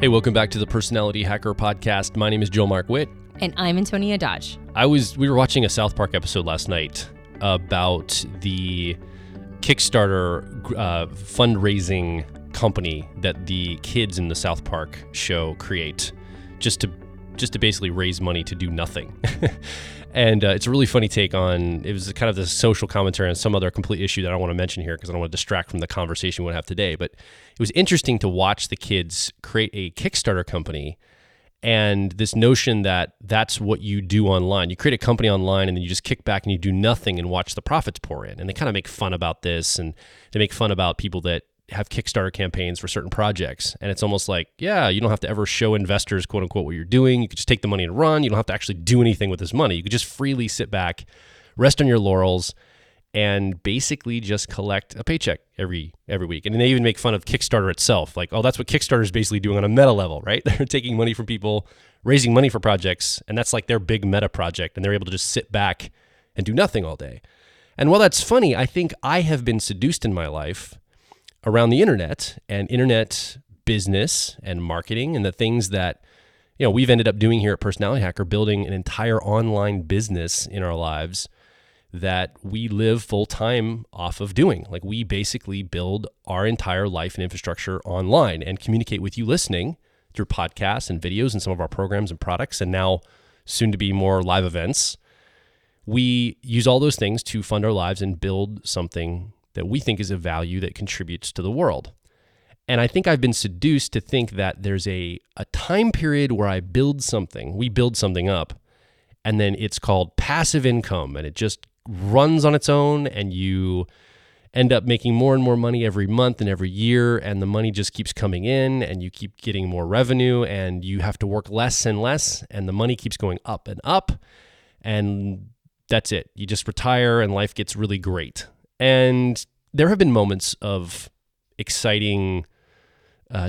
Hey, welcome back to the Personality Hacker Podcast. My name is Joe Mark Witt. And I'm Antonia Dodge. We were watching a South Park episode last night about the Kickstarter fundraising company that the kids in the South Park show create just to basically raise money to do nothing. And it's a really funny take on, it was kind of the social commentary on some other complete issue that I don't want to mention here because I don't want to distract from the conversation we'll have today. But it was interesting to watch the kids create a Kickstarter company and this notion that that's what you do online. You create a company online and then you just kick back and you do nothing and watch the profits pour in. And they kind of make fun about this, and they make fun about people that have Kickstarter campaigns for certain projects. And it's almost like, yeah, you don't have to ever show investors, quote unquote, what you're doing. You could just take the money and run. You don't have to actually do anything with this money. You could just freely sit back, rest on your laurels, and basically just collect a paycheck every week. And they even make fun of Kickstarter itself. Like, oh, that's what Kickstarter is basically doing on a meta level, right? They're taking money from people, raising money for projects, and that's like their big meta project. And they're able to just sit back and do nothing all day. And while that's funny, I think I have been seduced in my life around the internet and internet business and marketing and the things that, you know, we've ended up doing here at Personality Hacker, building an entire online business in our lives that we live full time off of doing. Like, we basically build our entire life and infrastructure online and communicate with you listening through podcasts and videos and some of our programs and products, and now soon to be more live events. We use all those things to fund our lives and build something that we think is of value that contributes to the world. And I think I've been seduced to think that there's a time period where we build something up, and then it's called passive income, and it just runs on its own, and you end up making more and more money every month and every year, and the money just keeps coming in, and you keep getting more revenue, and you have to work less and less, and the money keeps going up and up, and that's it. You just retire, and life gets really great. And there have been moments of exciting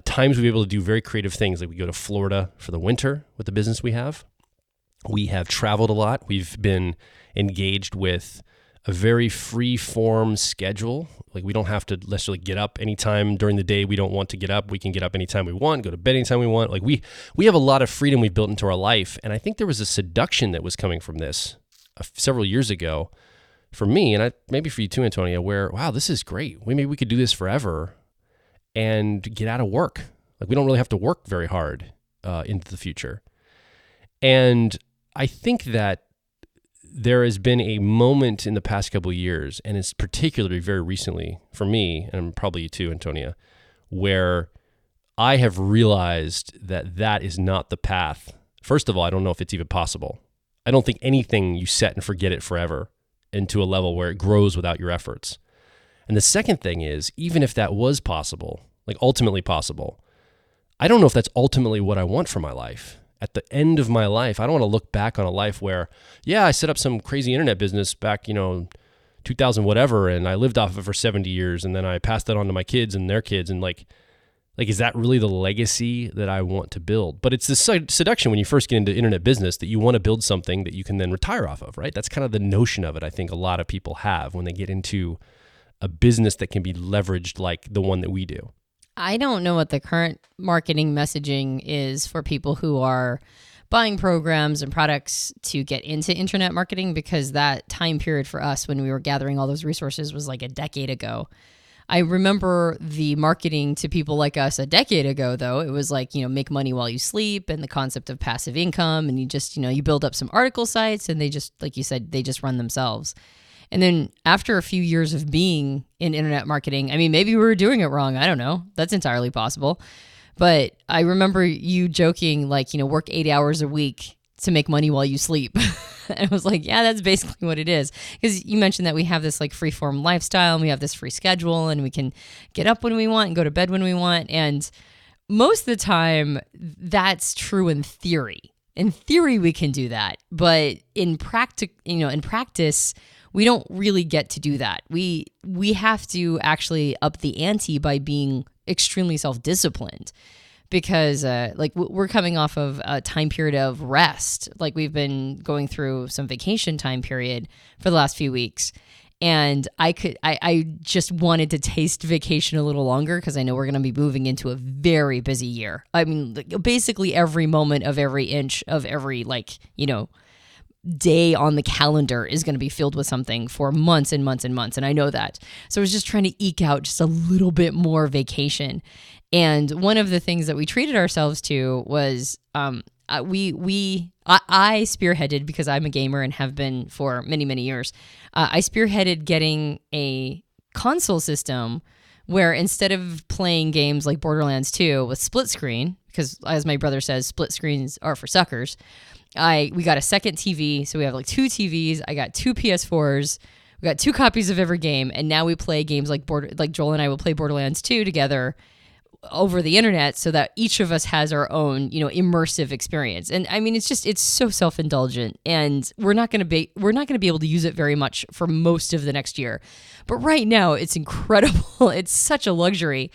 times we've been able to do very creative things. Like, we go to Florida for the winter with the business we have. We have traveled a lot. We've been engaged with a very free-form schedule. Like, we don't have to necessarily get up anytime during the day we don't want to get up. We can get up anytime we want, go to bed anytime we want. Like, we have a lot of freedom we've built into our life. And I think there was a seduction that was coming from this several years ago for me, and maybe for you too, Antonia, where, wow, this is great. Maybe we could do this forever and get out of work. Like, we don't really have to work very hard into the future. And I think that there has been a moment in the past couple of years, and it's particularly very recently for me, and probably you too, Antonia, where I have realized that that is not the path. First of all, I don't know if it's even possible. I don't think anything you set and forget it forever into a level where it grows without your efforts. And the second thing is, even if that was possible, like ultimately possible, I don't know if that's ultimately what I want for my life. At the end of my life, I don't want to look back on a life where, yeah, I set up some crazy internet business back, 2000 whatever, and I lived off of it for 70 years, and then I passed that on to my kids and their kids, and like, is that really the legacy that I want to build? But it's the seduction when you first get into internet business that you want to build something that you can then retire off of, right? That's kind of the notion of it I think a lot of people have when they get into a business that can be leveraged like the one that we do. I don't know what the current marketing messaging is for people who are buying programs and products to get into internet marketing, because that time period for us when we were gathering all those resources was like a decade ago. I remember the marketing to people like us a decade ago, though. It was like, make money while you sleep, and the concept of passive income. And you just, you build up some article sites, and they just, like you said, they just run themselves. And then after a few years of being in internet marketing, I mean, maybe we were doing it wrong. I don't know. That's entirely possible. But I remember you joking, like, work 8 hours a week to make money while you sleep. And I was like, yeah, that's basically what it is. Because you mentioned that we have this like free-form lifestyle, and we have this free schedule, and we can get up when we want and go to bed when we want. And most of the time, that's true in theory. In theory, we can do that. But in practice, we don't really get to do that. We have to actually up the ante by being extremely self-disciplined. Because we're coming off of a time period of rest. Like, we've been going through some vacation time period for the last few weeks. And I just wanted to taste vacation a little longer because I know we're going to be moving into a very busy year. I mean, basically every moment of every inch of every, day on the calendar is going to be filled with something for months and months and months. And I know that. So I was just trying to eke out just a little bit more vacation. And one of the things that we treated ourselves to was I spearheaded, because I'm a gamer and have been for many, many years. I spearheaded getting a console system where instead of playing games like Borderlands 2 with split screen, because as my brother says, split screens are for suckers, we got a second TV, so we have like 2 TVs. I got 2 PS4s. We got 2 copies of every game, and now we play games like Joel and I will play Borderlands 2 together over the internet, so that each of us has our own, immersive experience. And I mean, it's so self-indulgent, and we're not going to be able to use it very much for most of the next year. But right now, it's incredible. It's such a luxury.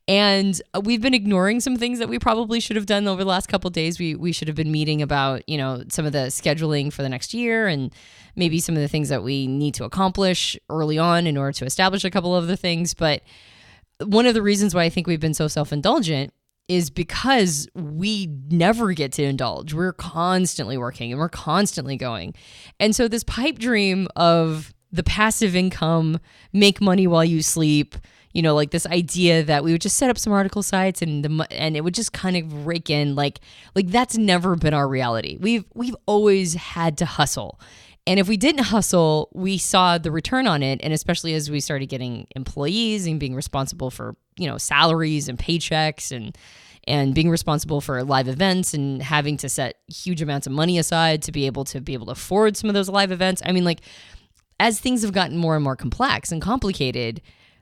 And we've been ignoring some things that we probably should have done over the last couple of days. We should have been meeting about, some of the scheduling for the next year, and maybe some of the things that we need to accomplish early on in order to establish a couple of other things. But one of the reasons why I think we've been so self-indulgent is because we never get to indulge. We're constantly working and we're constantly going. And so this pipe dream of the passive income, make money while you sleep, like this idea that we would just set up some article sites and it would just kind of rake in, like that's never been our reality. We've always had to hustle. And if we didn't hustle, we saw the return on it. And especially as we started getting employees and being responsible for, salaries and paychecks and being responsible for live events and having to set huge amounts of money aside to be able to afford some of those live events. I mean, as things have gotten more and more complex and complicated,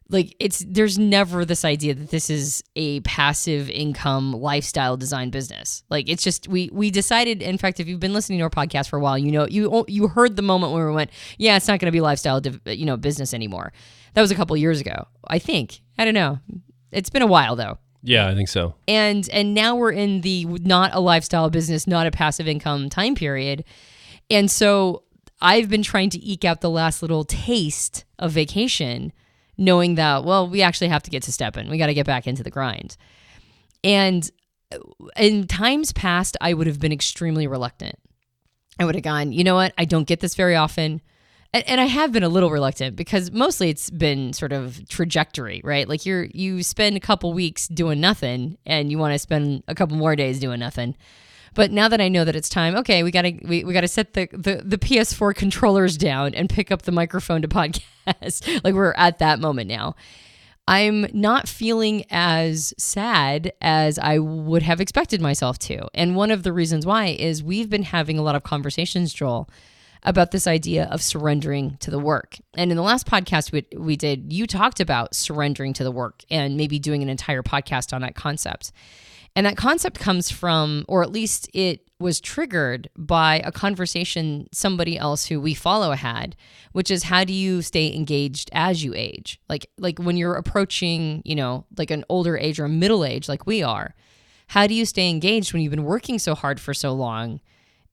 there's never this idea that this is a passive income lifestyle design business. It's just, we decided, in fact, if you've been listening to our podcast for a while, you heard the moment when we went, yeah, it's not going to be lifestyle, business anymore. That was a couple years ago, I think. I don't know. It's been a while though. Yeah, I think so. And now we're in the not a lifestyle business, not a passive income time period. And so I've been trying to eke out the last little taste of vacation, knowing that, well, we actually have to get to stepping. We got to get back into the grind. And in times past, I would have been extremely reluctant. I would have gone, you know what? I don't get this very often. And I have been a little reluctant because mostly it's been sort of trajectory, right? You spend a couple weeks doing nothing and you want to spend a couple more days doing nothing. But now that I know that it's time, okay, we gotta set the PS4 controllers down and pick up the microphone to podcast. We're at that moment now. I'm not feeling as sad as I would have expected myself to. And one of the reasons why is we've been having a lot of conversations, Joel, about this idea of surrendering to the work. And in the last podcast we did, you talked about surrendering to the work and maybe doing an entire podcast on that concept. And that concept comes from, or at least it was triggered by a conversation somebody else who we follow had, which is, how do you stay engaged as you age? Like when you're approaching, an older age or a middle age like we are, how do you stay engaged when you've been working so hard for so long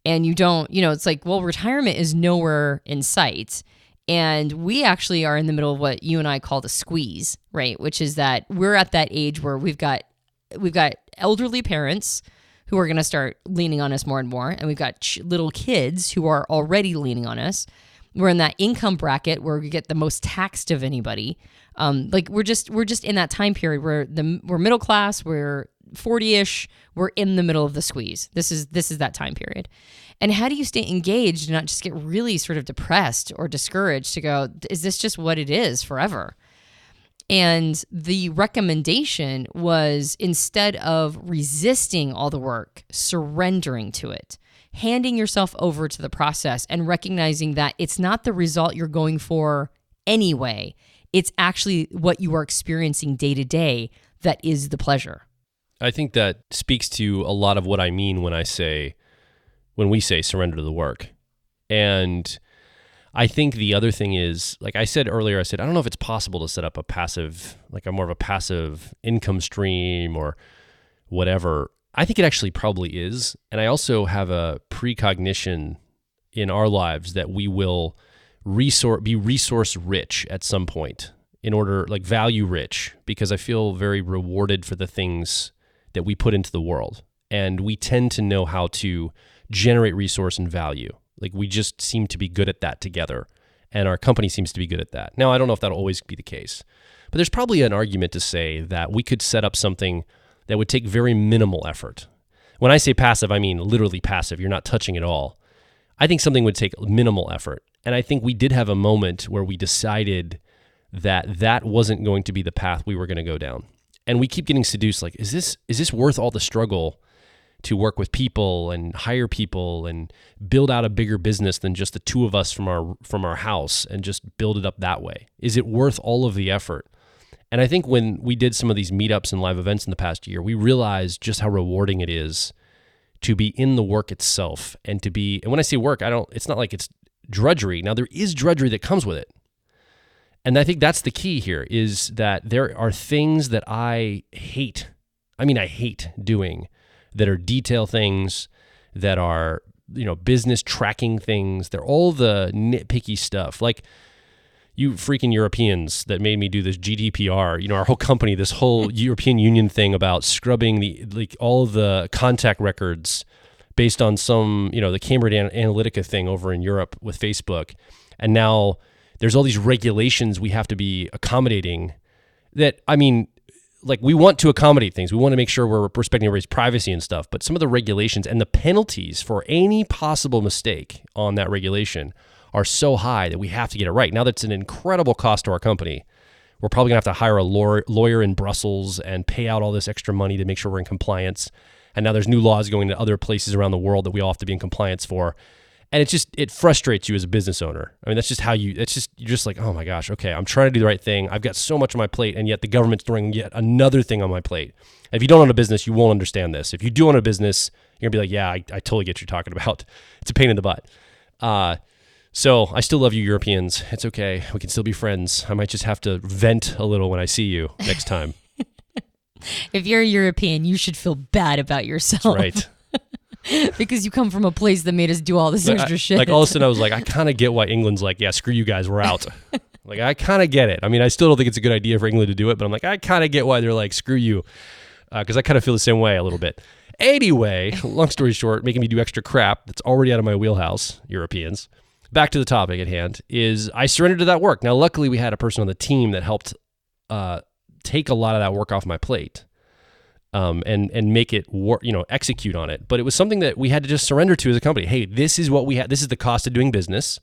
and you don't, it's like, well, retirement is nowhere in sight. And we actually are in the middle of what you and I call the squeeze, right? Which is that we're at that age where we've got elderly parents who are going to start leaning on us more and more. And we've got little kids who are already leaning on us. We're in that income bracket where we get the most taxed of anybody. We're just in that time period where we're middle class, we're 40-ish, we're in the middle of the squeeze. This is that time period. And how do you stay engaged and not just get really sort of depressed or discouraged to go, is this just what it is forever? And the recommendation was, instead of resisting all the work, surrendering to it, handing yourself over to the process and recognizing that it's not the result you're going for anyway. It's actually what you are experiencing day to day that is the pleasure. I think that speaks to a lot of what I mean when we say surrender to the work. And I think the other thing is, like I said earlier, I don't know if it's possible to set up more of a passive income stream or whatever. I think it actually probably is. And I also have a precognition in our lives that we will be resource rich at some point in order, like value rich, because I feel very rewarded for the things that we put into the world. And we tend to know how to generate resource and value. Like we just seem to be good at that together. And our company seems to be good at that. Now, I don't know if that'll always be the case, but there's probably an argument to say that we could set up something that would take very minimal effort. When I say passive, I mean literally passive. You're not touching at all. I think something would take minimal effort. And I think we did have a moment where we decided that that wasn't going to be the path we were going to go down. And we keep getting seduced, like, is this worth all the struggle to work with people and hire people and build out a bigger business than just the two of us from our house and just build it up that way? Is it worth all of the effort? And I think when we did some of these meetups and live events in the past year, we realized just how rewarding it is to be in the work itself and when I say work, it's not like it's drudgery. Now there is drudgery that comes with it. And I think that's the key here, is that there are things that I hate. I hate doing, that are detail things, that are, business tracking things. They're all the nitpicky stuff. Like you freaking Europeans that made me do this GDPR, our whole company, this whole European Union thing about scrubbing all the contact records based on some, the Cambridge Analytica thing over in Europe with Facebook. And now there's all these regulations we have to be accommodating that, we want to accommodate things. We want to make sure we're respecting everybody's privacy and stuff. But some of the regulations and the penalties for any possible mistake on that regulation are so high that we have to get it right. Now that's an incredible cost to our company. We're probably going to have to hire a lawyer in Brussels and pay out all this extra money to make sure we're in compliance. And now there's new laws going to other places around the world that we all have to be in compliance for. And it frustrates you as a business owner. That's just you're just like, oh my gosh, okay, I'm trying to do the right thing. I've got so much on my plate, and yet the government's throwing yet another thing on my plate. And if you don't own a business, you won't understand this. If you do own a business, you're gonna be like, yeah, I totally get what you're talking about. It's a pain in the butt. So I still love you, Europeans. It's okay. We can still be friends. I might just have to vent a little when I see you next time. If you're a European, you should feel bad about yourself. That's right. Because you come from a place that made us do all this extra shit. Like all of a sudden I was like, I kind of get why England's like, yeah, screw you guys, we're out. Like I kind of get it. I still don't think it's a good idea for England to do it, but I'm like, I kind of get why they're like, screw you. Because I kind of feel the same way a little bit. Anyway, long story short, making me do extra crap that's already out of my wheelhouse, Europeans. Back to the topic at hand, is I surrendered to that work. Now, luckily we had a person on the team that helped take a lot of that work off my plate. And make it execute on it. But it was something that we had to just surrender to as a company. Hey, this is what we have. This is the cost of doing business.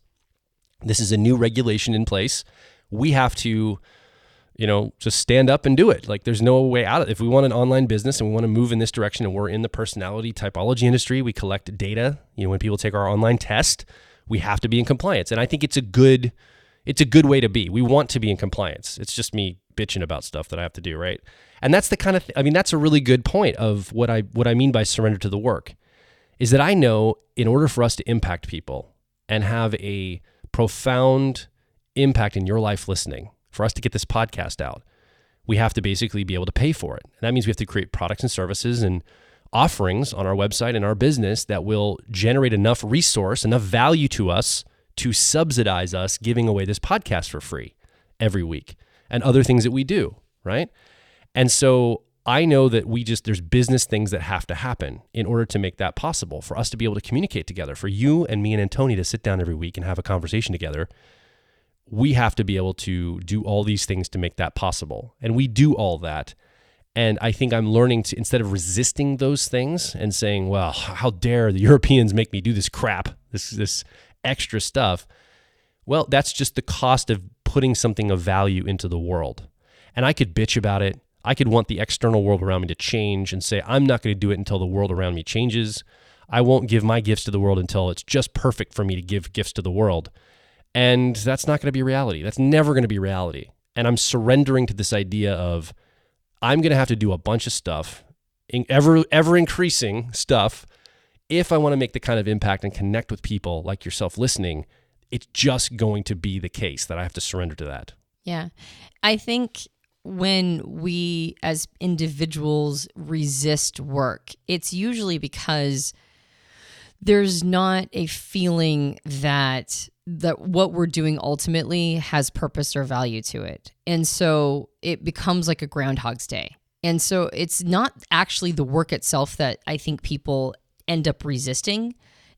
This is a new regulation in place. We have to, just stand up and do it. Like there's no way out of it. If we want an online business and we want to move in this direction and we're in the personality typology industry, we collect data. When people take our online test, we have to be in compliance. And I think it's a good way to be. We want to be in compliance. It's just me bitching about stuff that I have to do, right? And that's the kind of that's a really good point of what I mean by surrender to the work, is that I know in order for us to impact people and have a profound impact in your life listening, for us to get this podcast out, we have to basically be able to pay for it. And that means we have to create products and services and offerings on our website and our business that will generate enough resource, enough value to us to subsidize us giving away this podcast for free every week and other things that we do, right? And so I know that there's business things that have to happen in order to make that possible, for us to be able to communicate together, for you and me and Antonia to sit down every week and have a conversation together. We have to be able to do all these things to make that possible. And we do all that. And I think I'm learning to, instead of resisting those things and saying, well, how dare the Europeans make me do this crap, this extra stuff. Well, that's just the cost of putting something of value into the world. And I could bitch about it. I could want the external world around me to change and say, I'm not going to do it until the world around me changes. I won't give my gifts to the world until it's just perfect for me to give gifts to the world. And that's not going to be reality. That's never going to be reality. And I'm surrendering to this idea of I'm going to have to do a bunch of stuff, ever increasing stuff, if I want to make the kind of impact and connect with people like yourself listening. It's just going to be the case that I have to surrender to that. Yeah. I think when we as individuals resist work, it's usually because there's not a feeling that what we're doing ultimately has purpose or value to it. And so it becomes like a Groundhog's Day. And so it's not actually the work itself that I think people end up resisting.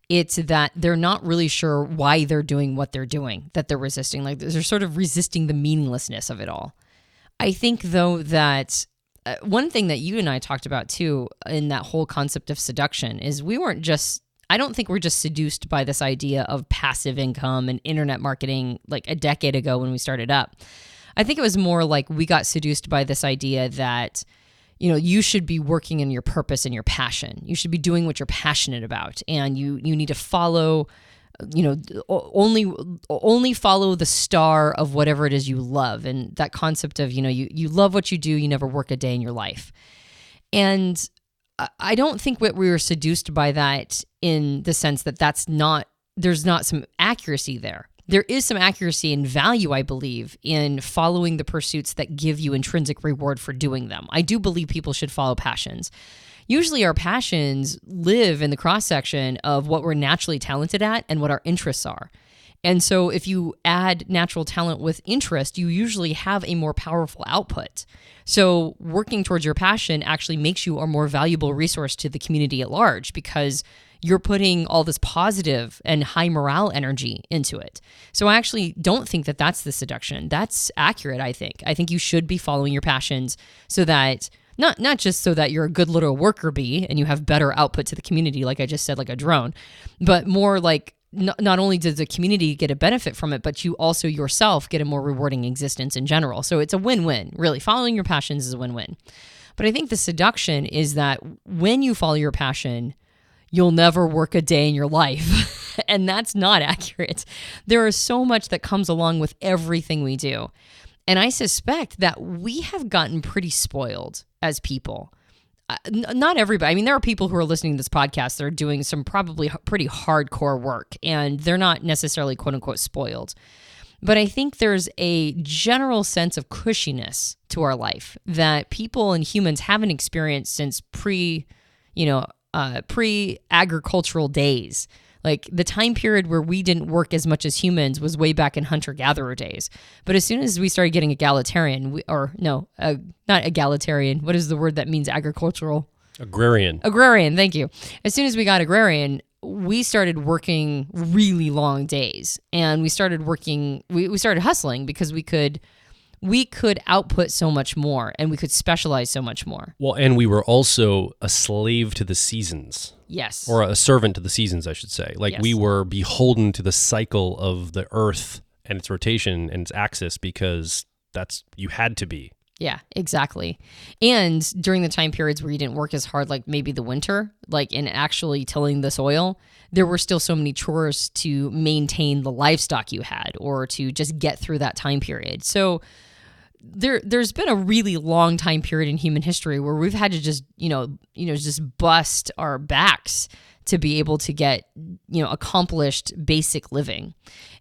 It's that they're not really sure why they're doing what they're doing, that they're resisting. Like they're sort of resisting the meaninglessness of it all. I think, though, that one thing that you and I talked about, too, in that whole concept of seduction is I don't think we're just seduced by this idea of passive income and internet marketing like a decade ago when we started up. I think it was more like we got seduced by this idea that, you should be working in your purpose and your passion. You should be doing what you're passionate about, and you need to follow, only follow the star of whatever it is you love. And that concept of, you love what you do, you never work a day in your life. And I don't think we were seduced by that in the sense that there's not some accuracy there. There is some accuracy and value, I believe, in following the pursuits that give you intrinsic reward for doing them. I do believe people should follow passions. Usually our passions live in the cross-section of what we're naturally talented at and what our interests are. And so if you add natural talent with interest, you usually have a more powerful output. So working towards your passion actually makes you a more valuable resource to the community at large because you're putting all this positive and high morale energy into it. So I actually don't think that that's the seduction. That's accurate, I think. I think you should be following your passions so that not just so that you're a good little worker bee and you have better output to the community, like I just said, like a drone, but more like not only does the community get a benefit from it, but you also yourself get a more rewarding existence in general. So it's a win-win, really. Following your passions is a win-win. But I think the seduction is that when you follow your passion, you'll never work a day in your life. And that's not accurate. There is so much that comes along with everything we do. And I suspect that we have gotten pretty spoiled as people. Not everybody. I mean, there are people who are listening to this podcast that are doing some probably pretty hardcore work, and they're not necessarily quote unquote spoiled. But I think there's a general sense of cushiness to our life that people and humans haven't experienced since pre-agricultural days. Like the time period where we didn't work as much as humans was way back in hunter-gatherer days. But as soon as we started getting egalitarian, not egalitarian, what is the word that means agricultural? Agrarian. Agrarian, thank you. As soon as we got agrarian, we started working really long days. And we started working, we started hustling because we could output so much more and we could specialize so much more. Well, and we were also a slave to the seasons. Yes. Or a servant to the seasons, I should say. Like Yes. we were beholden to the cycle of the earth and its rotation and its axis because you had to be. Yeah, exactly. And during the time periods where you didn't work as hard, like maybe the winter, like in actually tilling the soil, there were still so many chores to maintain the livestock you had or to just get through that time period. So there's been a really long time period in human history where we've had to just, just bust our backs to be able to get, accomplished basic living.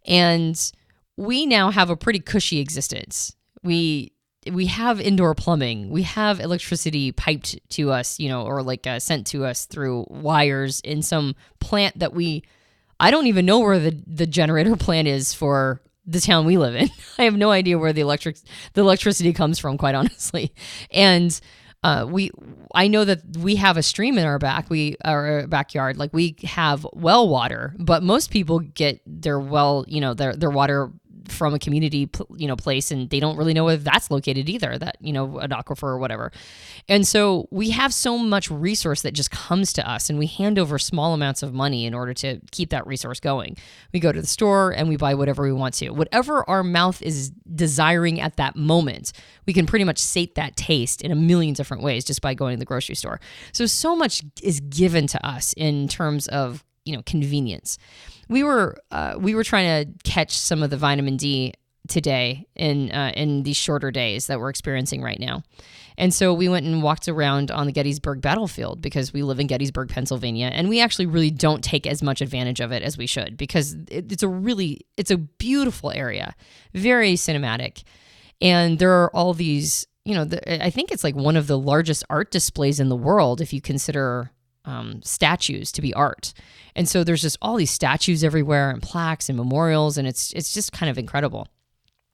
And we now have a pretty cushy existence. We have indoor plumbing. We have electricity piped to us, or sent to us through wires in some plant that I don't even know where the generator plant is for the town we live in. I have no idea where the electricity comes from, quite honestly. And I know that we have a stream in our backyard. Like we have well water, but most people get their well, their water from a community, place, and they don't really know where that's located either, that, an aquifer or whatever. And so we have so much resource that just comes to us and we hand over small amounts of money in order to keep that resource going. We go to the store and we buy whatever we want to. Whatever our mouth is desiring at that moment, we can pretty much sate that taste in a million different ways just by going to the grocery store. So much is given to us in terms of, convenience. We were trying to catch some of the vitamin D today in these shorter days that we're experiencing right now. And so we went and walked around on the Gettysburg battlefield because we live in Gettysburg, Pennsylvania, and we actually really don't take as much advantage of it as we should because it's a beautiful area, very cinematic. And there are all these, I think it's like one of the largest art displays in the world if you consider statues to be art. And so there's just all these statues everywhere and plaques and memorials, and it's just kind of incredible.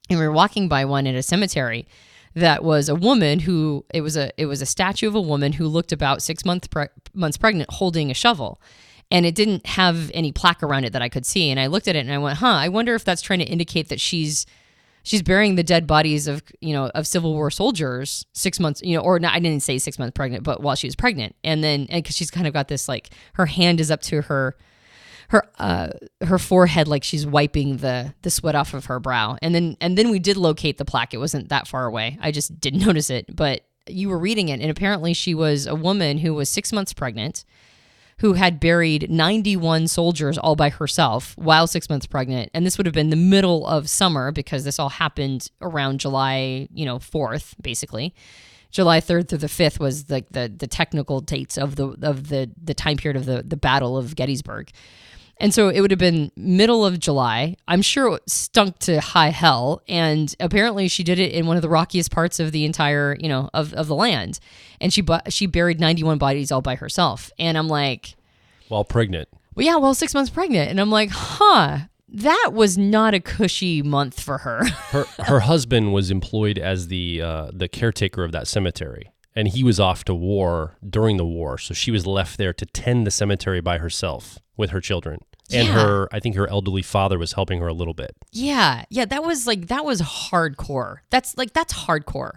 And we were walking by one at a cemetery that was a woman who, it was a statue of a woman who looked about 6 months pregnant holding a shovel. And it didn't have any plaque around it that I could see. And I looked at it and I went, I wonder if that's trying to indicate that she's burying the dead bodies of Civil War soldiers 6 months, or not, I didn't say 6 months pregnant, but while she was pregnant. And because she's kind of got this, like, her hand is up to her forehead, like she's wiping the sweat off of her brow. And then we did locate the plaque. It wasn't that far away. I just didn't notice it, but you were reading it. And apparently she was a woman who was 6 months pregnant, who had buried 91 soldiers all by herself while 6 months pregnant. And this would have been the middle of summer, because this all happened around July, 4th, basically. July 3rd through the 5th was like the technical dates of the time period of the Battle of Gettysburg. And so it would have been middle of July. I'm sure it stunk to high hell. And apparently she did it in one of the rockiest parts of the entire, of the land. And she buried 91 bodies all by herself. And I'm like... While pregnant. Well, yeah, while 6 months pregnant. And I'm like, that was not a cushy month for her. Her husband was employed as the caretaker of that cemetery. And he was off to war during the war. So she was left there to tend the cemetery by herself with her children. And I think her elderly father was helping her a little bit. Yeah, that was hardcore. That's hardcore.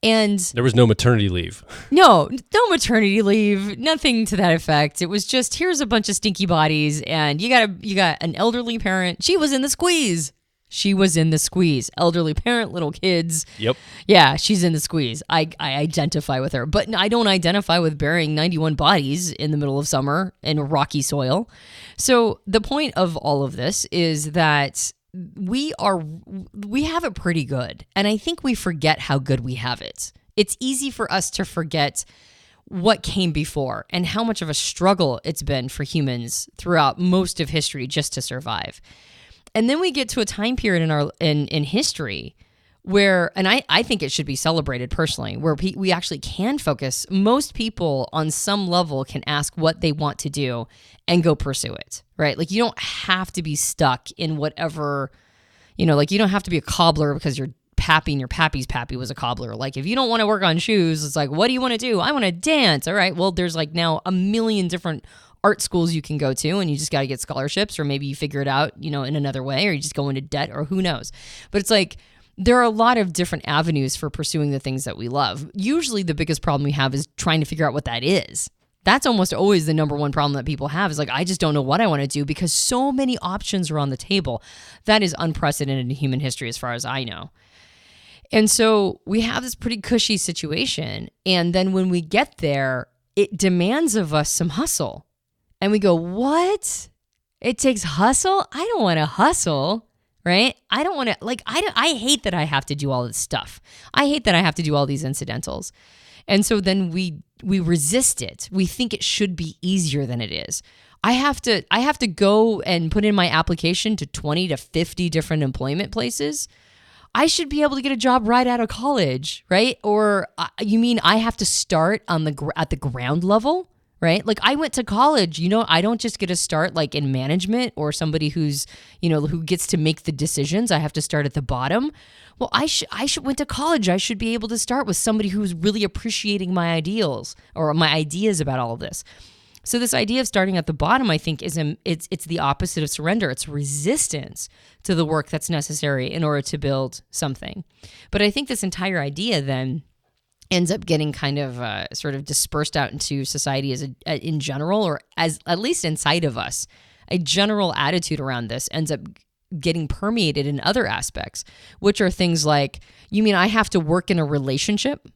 And there was no maternity leave. No maternity leave, nothing to that effect. It was just, here's a bunch of stinky bodies, and you got an elderly parent. She was in the squeeze. Elderly parent, little kids. Yep. Yeah, she's in the squeeze. I identify with her, but I don't identify with burying 91 bodies in the middle of summer in rocky soil. So the point of all of this is that we have it pretty good. And I think we forget how good we have it. It's easy for us to forget what came before and how much of a struggle it's been for humans throughout most of history just to survive. And then we get to a time period in history where, and I think it should be celebrated personally, where we actually can focus. Most people on some level can ask what they want to do and go pursue it, right? Like, you don't have to be stuck in whatever, like, you don't have to be a cobbler because you're pappy and your pappy's pappy was a cobbler. Like, if you don't want to work on shoes, it's like, what do you want to do? I want to dance. All right, well, there's like now a million different art schools you can go to, and you just got to get scholarships, or maybe you figure it out, in another way, or you just go into debt, or who knows. But it's like, there are a lot of different avenues for pursuing the things that we love. Usually the biggest problem we have is trying to figure out what that is. That's almost always the number one problem that people have, is like, I just don't know what I want to do because so many options are on the table. That is unprecedented in human history as far as I know. And so we have this pretty cushy situation. And then when we get there, it demands of us some hustle. And we go, what? It takes hustle? I don't want to hustle, right? I don't want to, like, I hate that I have to do all this stuff. I hate that I have to do all these incidentals. And so then we resist it. We think it should be easier than it is. I have to go and put in my application to 20 to 50 different employment places. I should be able to get a job right out of college, right? Or you mean I have to start at the ground level? Right? Like, I went to college, I don't just get to start like in management or somebody who's, who gets to make the decisions. I have to start at the bottom. Well, I went to college. I should be able to start with somebody who's really appreciating my ideals or my ideas about all of this. So this idea of starting at the bottom, I think, it's the opposite of surrender. It's resistance to the work that's necessary in order to build something. But I think this entire idea then ends up getting kind of sort of dispersed out into society in general, or as at least inside of us. A general attitude around this ends up getting permeated in other aspects, which are things like, you mean I have to work in a relationship,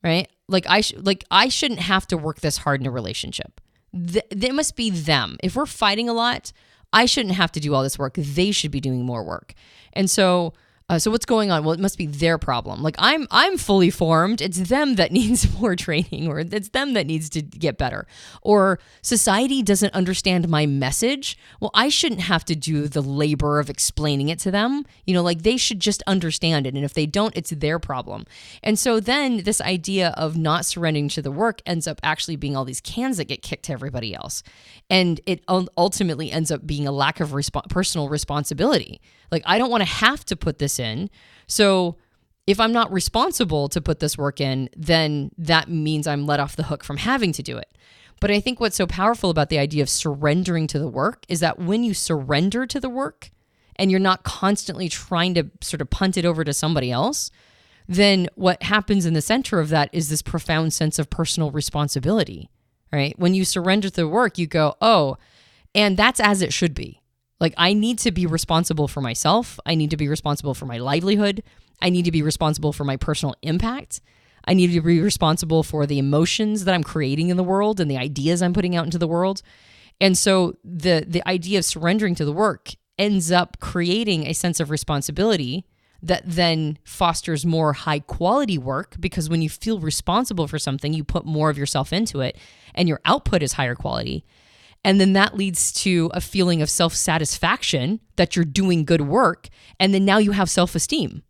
right? Like I shouldn't have to work this hard in a relationship. It must be them. If we're fighting a lot, I shouldn't have to do all this work. They should be doing more work. And so So what's going on? Well, it must be their problem. Like I'm fully formed. It's them that needs more training, or it's them that needs to get better. Or society doesn't understand my message. Well, I shouldn't have to do the labor of explaining it to them. Like they should just understand it. And if they don't, it's their problem. And so then this idea of not surrendering to the work ends up actually being all these cans that get kicked to everybody else. And it ultimately ends up being a lack of personal responsibility. Like, I don't want to have to put this in. So if I'm not responsible to put this work in, then that means I'm let off the hook from having to do it. But I think what's so powerful about the idea of surrendering to the work is that when you surrender to the work and you're not constantly trying to sort of punt it over to somebody else, then what happens in the center of that is this profound sense of personal responsibility, right? When you surrender to the work, you go, oh, and that's as it should be. Like, I need to be responsible for myself. I need to be responsible for my livelihood. I need to be responsible for my personal impact. I need to be responsible for the emotions that I'm creating in the world and the ideas I'm putting out into the world. And so the idea of surrendering to the work ends up creating a sense of responsibility that then fosters more high quality work, because when you feel responsible for something, you put more of yourself into it and your output is higher quality. And then that leads to a feeling of self-satisfaction that you're doing good work. And then now you have self-esteem,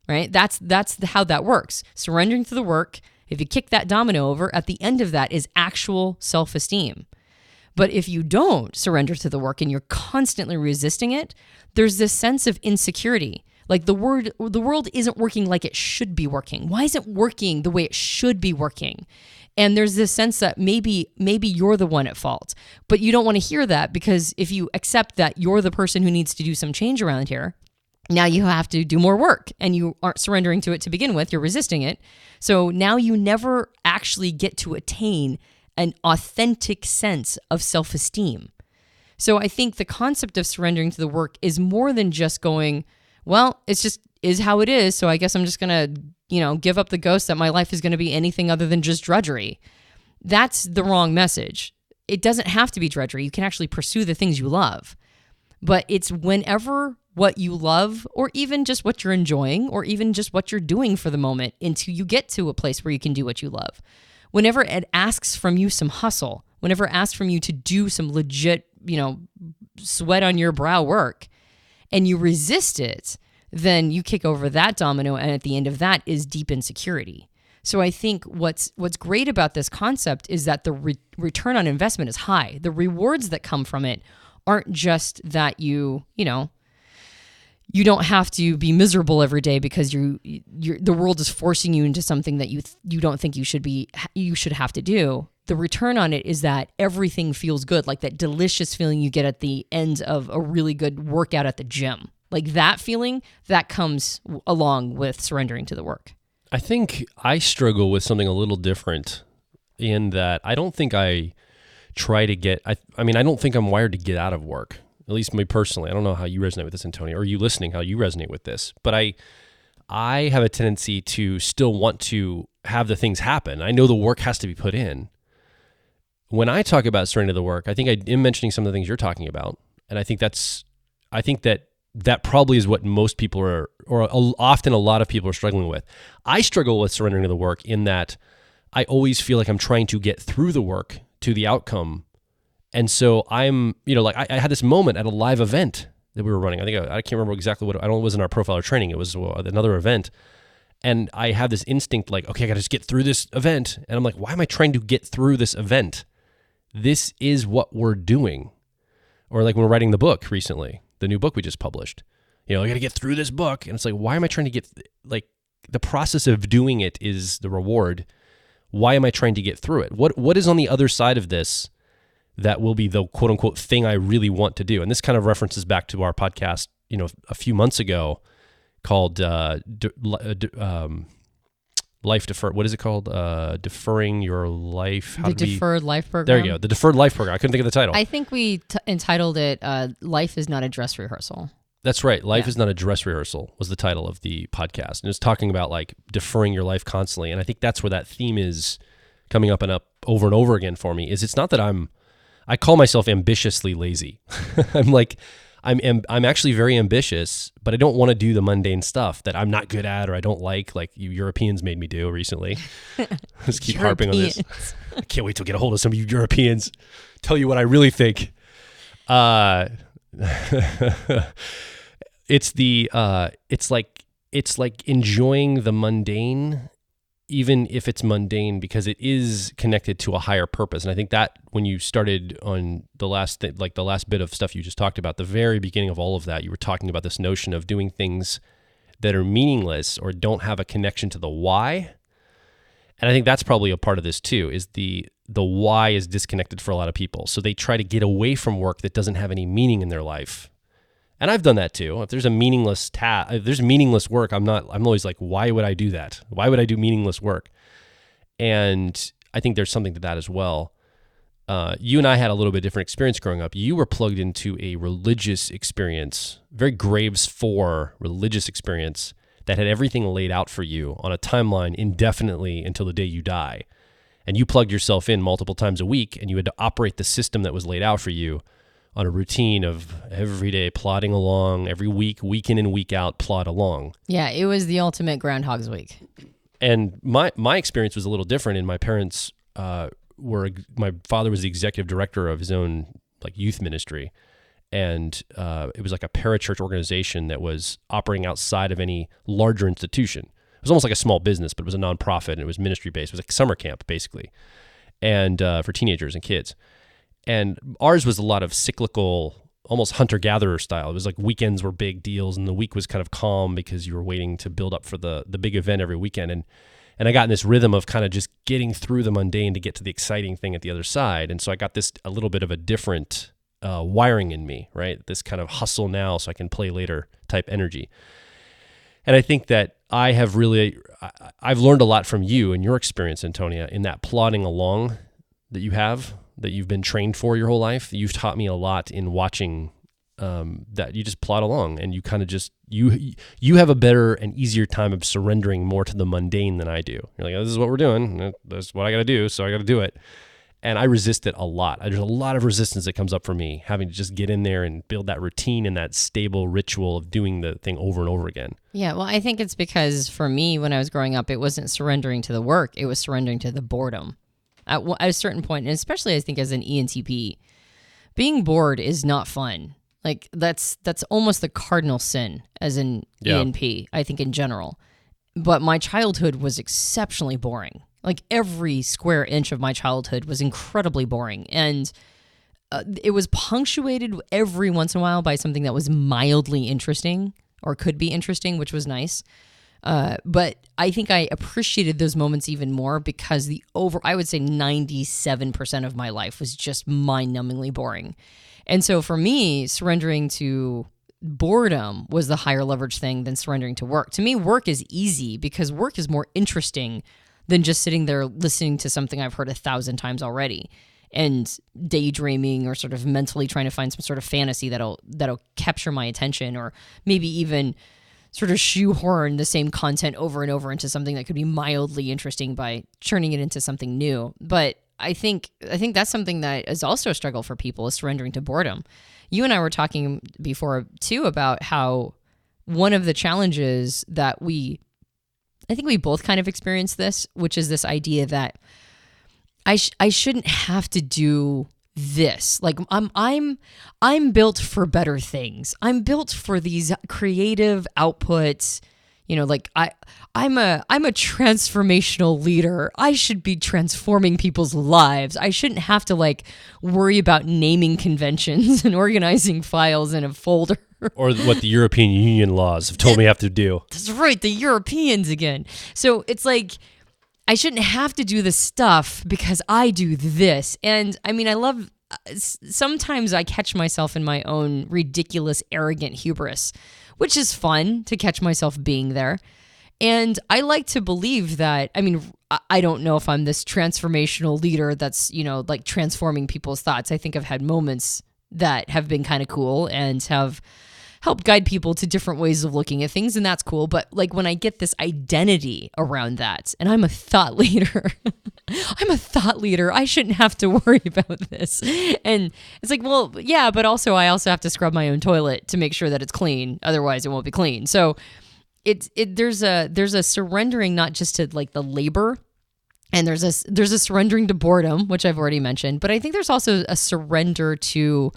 right? That's how that works. Surrendering to the work, if you kick that domino over, at the end of that is actual self-esteem. But if you don't surrender to the work and you're constantly resisting it, there's this sense of insecurity. Like the world isn't working like it should be working. Why isn't it working the way it should be working? And there's this sense that maybe you're the one at fault, but you don't want to hear that, because if you accept that you're the person who needs to do some change around here, now you have to do more work, and you aren't surrendering to it to begin with. You're resisting it. So now you never actually get to attain an authentic sense of self-esteem. So I think the concept of surrendering to the work is more than just going, well, it's just is how it is. So I guess I'm just going to, give up the ghost that my life is going to be anything other than just drudgery. That's the wrong message. It doesn't have to be drudgery. You can actually pursue the things you love. But it's whenever what you love, or even just what you're enjoying, or even just what you're doing for the moment until you get to a place where you can do what you love. Whenever it asks from you some hustle, whenever it asks from you to do some legit, sweat on your brow work, and you resist it, then you kick over that domino, and at the end of that is deep insecurity. So I think what's great about this concept is that the return on investment is high. The rewards that come from it aren't just that you don't have to be miserable every day because the world is forcing you into something that you don't think you should have to do. The return on it is that everything feels good, like that delicious feeling you get at the end of a really good workout at the gym. Like that feeling, that comes along with surrendering to the work. I think I struggle with something a little different in that I don't think I try to get, I don't think I'm wired to get out of work. At least me personally. I don't know how you resonate with this, Antonia, or you listening, how you resonate with this. But I have a tendency to still want to have the things happen. I know the work has to be put in. When I talk about surrender to the work, I think I am mentioning some of the things you're talking about. And I think that probably is what most people are, or often a lot of people are struggling with. I struggle with surrendering to the work in that I always feel like I'm trying to get through the work to the outcome. And so I'm, I had this moment at a live event that we were running. I can't remember exactly what, it wasn't our profiler training. It was another event. And I have this instinct like, okay, I got to just get through this event. And I'm like, why am I trying to get through this event? This is what we're doing. Or like when we're writing the book recently, the new book we just published, I got to get through this book. And it's like, why am I trying to get, the process of doing it is the reward. Why am I trying to get through it? What is on the other side of this that will be the quote unquote thing I really want to do? And this kind of references back to our podcast, a few months ago called Life Defer. What is it called? Deferring Your Life. Deferred Life Program. There you go. The Deferred Life Program. I couldn't think of the title. I think we entitled it Life is Not a Dress Rehearsal. That's right. Life is Not a Dress Rehearsal was the title of the podcast. And it's talking about like deferring your life constantly. And I think that's where that theme is coming up and up over and over again for me, is it's not that I call myself ambitiously lazy. I'm like, I'm actually very ambitious, but I don't want to do the mundane stuff that I'm not good at or I don't like you Europeans made me do recently. Let's keep harping on this. I can't wait to get a hold of some of you Europeans, tell you what I really think. It's like enjoying the mundane, even if it's mundane, because it is connected to a higher purpose. And I think that when you started on the last bit of stuff you just talked about, the very beginning of all of that, you were talking about this notion of doing things that are meaningless or don't have a connection to the why. And I think that's probably a part of this too, is the why is disconnected for a lot of people. So they try to get away from work that doesn't have any meaning in their life. And I've done that too. If there's a meaningless if there's meaningless work, I'm always like, why would I do that? Why would I do meaningless work? And I think there's something to that as well. You and I had a little bit different experience growing up. You were plugged into a religious experience, very Graves 4 religious experience that had everything laid out for you on a timeline indefinitely until the day you die. And you plugged yourself in multiple times a week, and you had to operate the system that was laid out for you on a routine of every day plodding along, every week in and week out, plod along. Yeah, it was the ultimate Groundhog's Week. And my experience was a little different. And my parents my father was the executive director of his own youth ministry. And it was like a parachurch organization that was operating outside of any larger institution. It was almost like a small business, but it was a nonprofit and it was ministry based. It was like summer camp basically, and for teenagers and kids. And ours was a lot of cyclical, almost hunter-gatherer style. It was like weekends were big deals, and the week was kind of calm because you were waiting to build up for the big event every weekend. And I got in this rhythm of kind of just getting through the mundane to get to the exciting thing at the other side. And so I got a little bit of a different wiring in me, right? This kind of hustle now so I can play later type energy. And I think that I've learned a lot from you and your experience, Antonia, in that plodding along that you've been trained for your whole life. You've taught me a lot in watching that you just plod along, and you kind of just, you have a better and easier time of surrendering more to the mundane than I do. You're like, oh, this is what we're doing. That's what I got to do. So I got to do it. And I resist it a lot. There's a lot of resistance that comes up for me, having to just get in there and build that routine and that stable ritual of doing the thing over and over again. Yeah, well, I think it's because for me, when I was growing up, it wasn't surrendering to the work. It was surrendering to the boredom. At a certain point, and especially I think as an ENTP, being bored is not fun. Like that's almost the cardinal sin as an ENP, I think in general. But my childhood was exceptionally boring. Like every square inch of my childhood was incredibly boring. And it was punctuated every once in a while by something that was mildly interesting or could be interesting, which was nice. But I think I appreciated those moments even more because I would say 97% of my life was just mind-numbingly boring. And so for me, surrendering to boredom was the higher leverage thing than surrendering to work. To me, work is easy because work is more interesting than just sitting there listening to something I've heard 1,000 times already and daydreaming or sort of mentally trying to find some sort of fantasy that'll capture my attention, or maybe even sort of shoehorn the same content over and over into something that could be mildly interesting by churning it into something new. But I think that's something that is also a struggle for people, is surrendering to boredom. You and I were talking before too about how one of the challenges that I think we both kind of experienced this, which is this idea that I shouldn't have to do this. Like I'm built for better things. I'm built for these creative outputs. Like I'm a transformational leader. I should be transforming people's lives. I shouldn't have to worry about naming conventions and organizing files in a folder. Or what the European Union laws have told me I have to do. That's right, the Europeans again. So it's like, I shouldn't have to do this stuff because I do this. And I mean, sometimes I catch myself in my own ridiculous, arrogant hubris, which is fun to catch myself being there. And I like to believe that, I don't know if I'm this transformational leader that's, transforming people's thoughts. I think I've had moments that have been kind of cool and have helped guide people to different ways of looking at things, and that's cool. But when I get this identity around that, and I'm a thought leader, I'm a thought leader. I shouldn't have to worry about this. And it's like, well, yeah, but also I also have to scrub my own toilet to make sure that it's clean. Otherwise it won't be clean. So there's a surrendering, not just to like the labor, and there's a surrendering to boredom, which I've already mentioned, but I think there's also a surrender to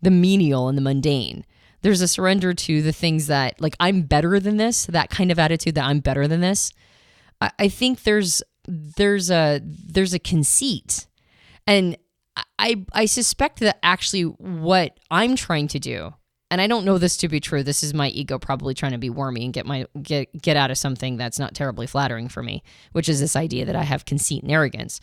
the menial and the mundane. There's a surrender to the things that, like, I'm better than this, that kind of attitude that I'm better than this. I think there's a conceit. And I suspect that actually what I'm trying to do, and I don't know this to be true, this is my ego probably trying to be wormy and get out of something that's not terribly flattering for me, which is this idea that I have conceit and arrogance.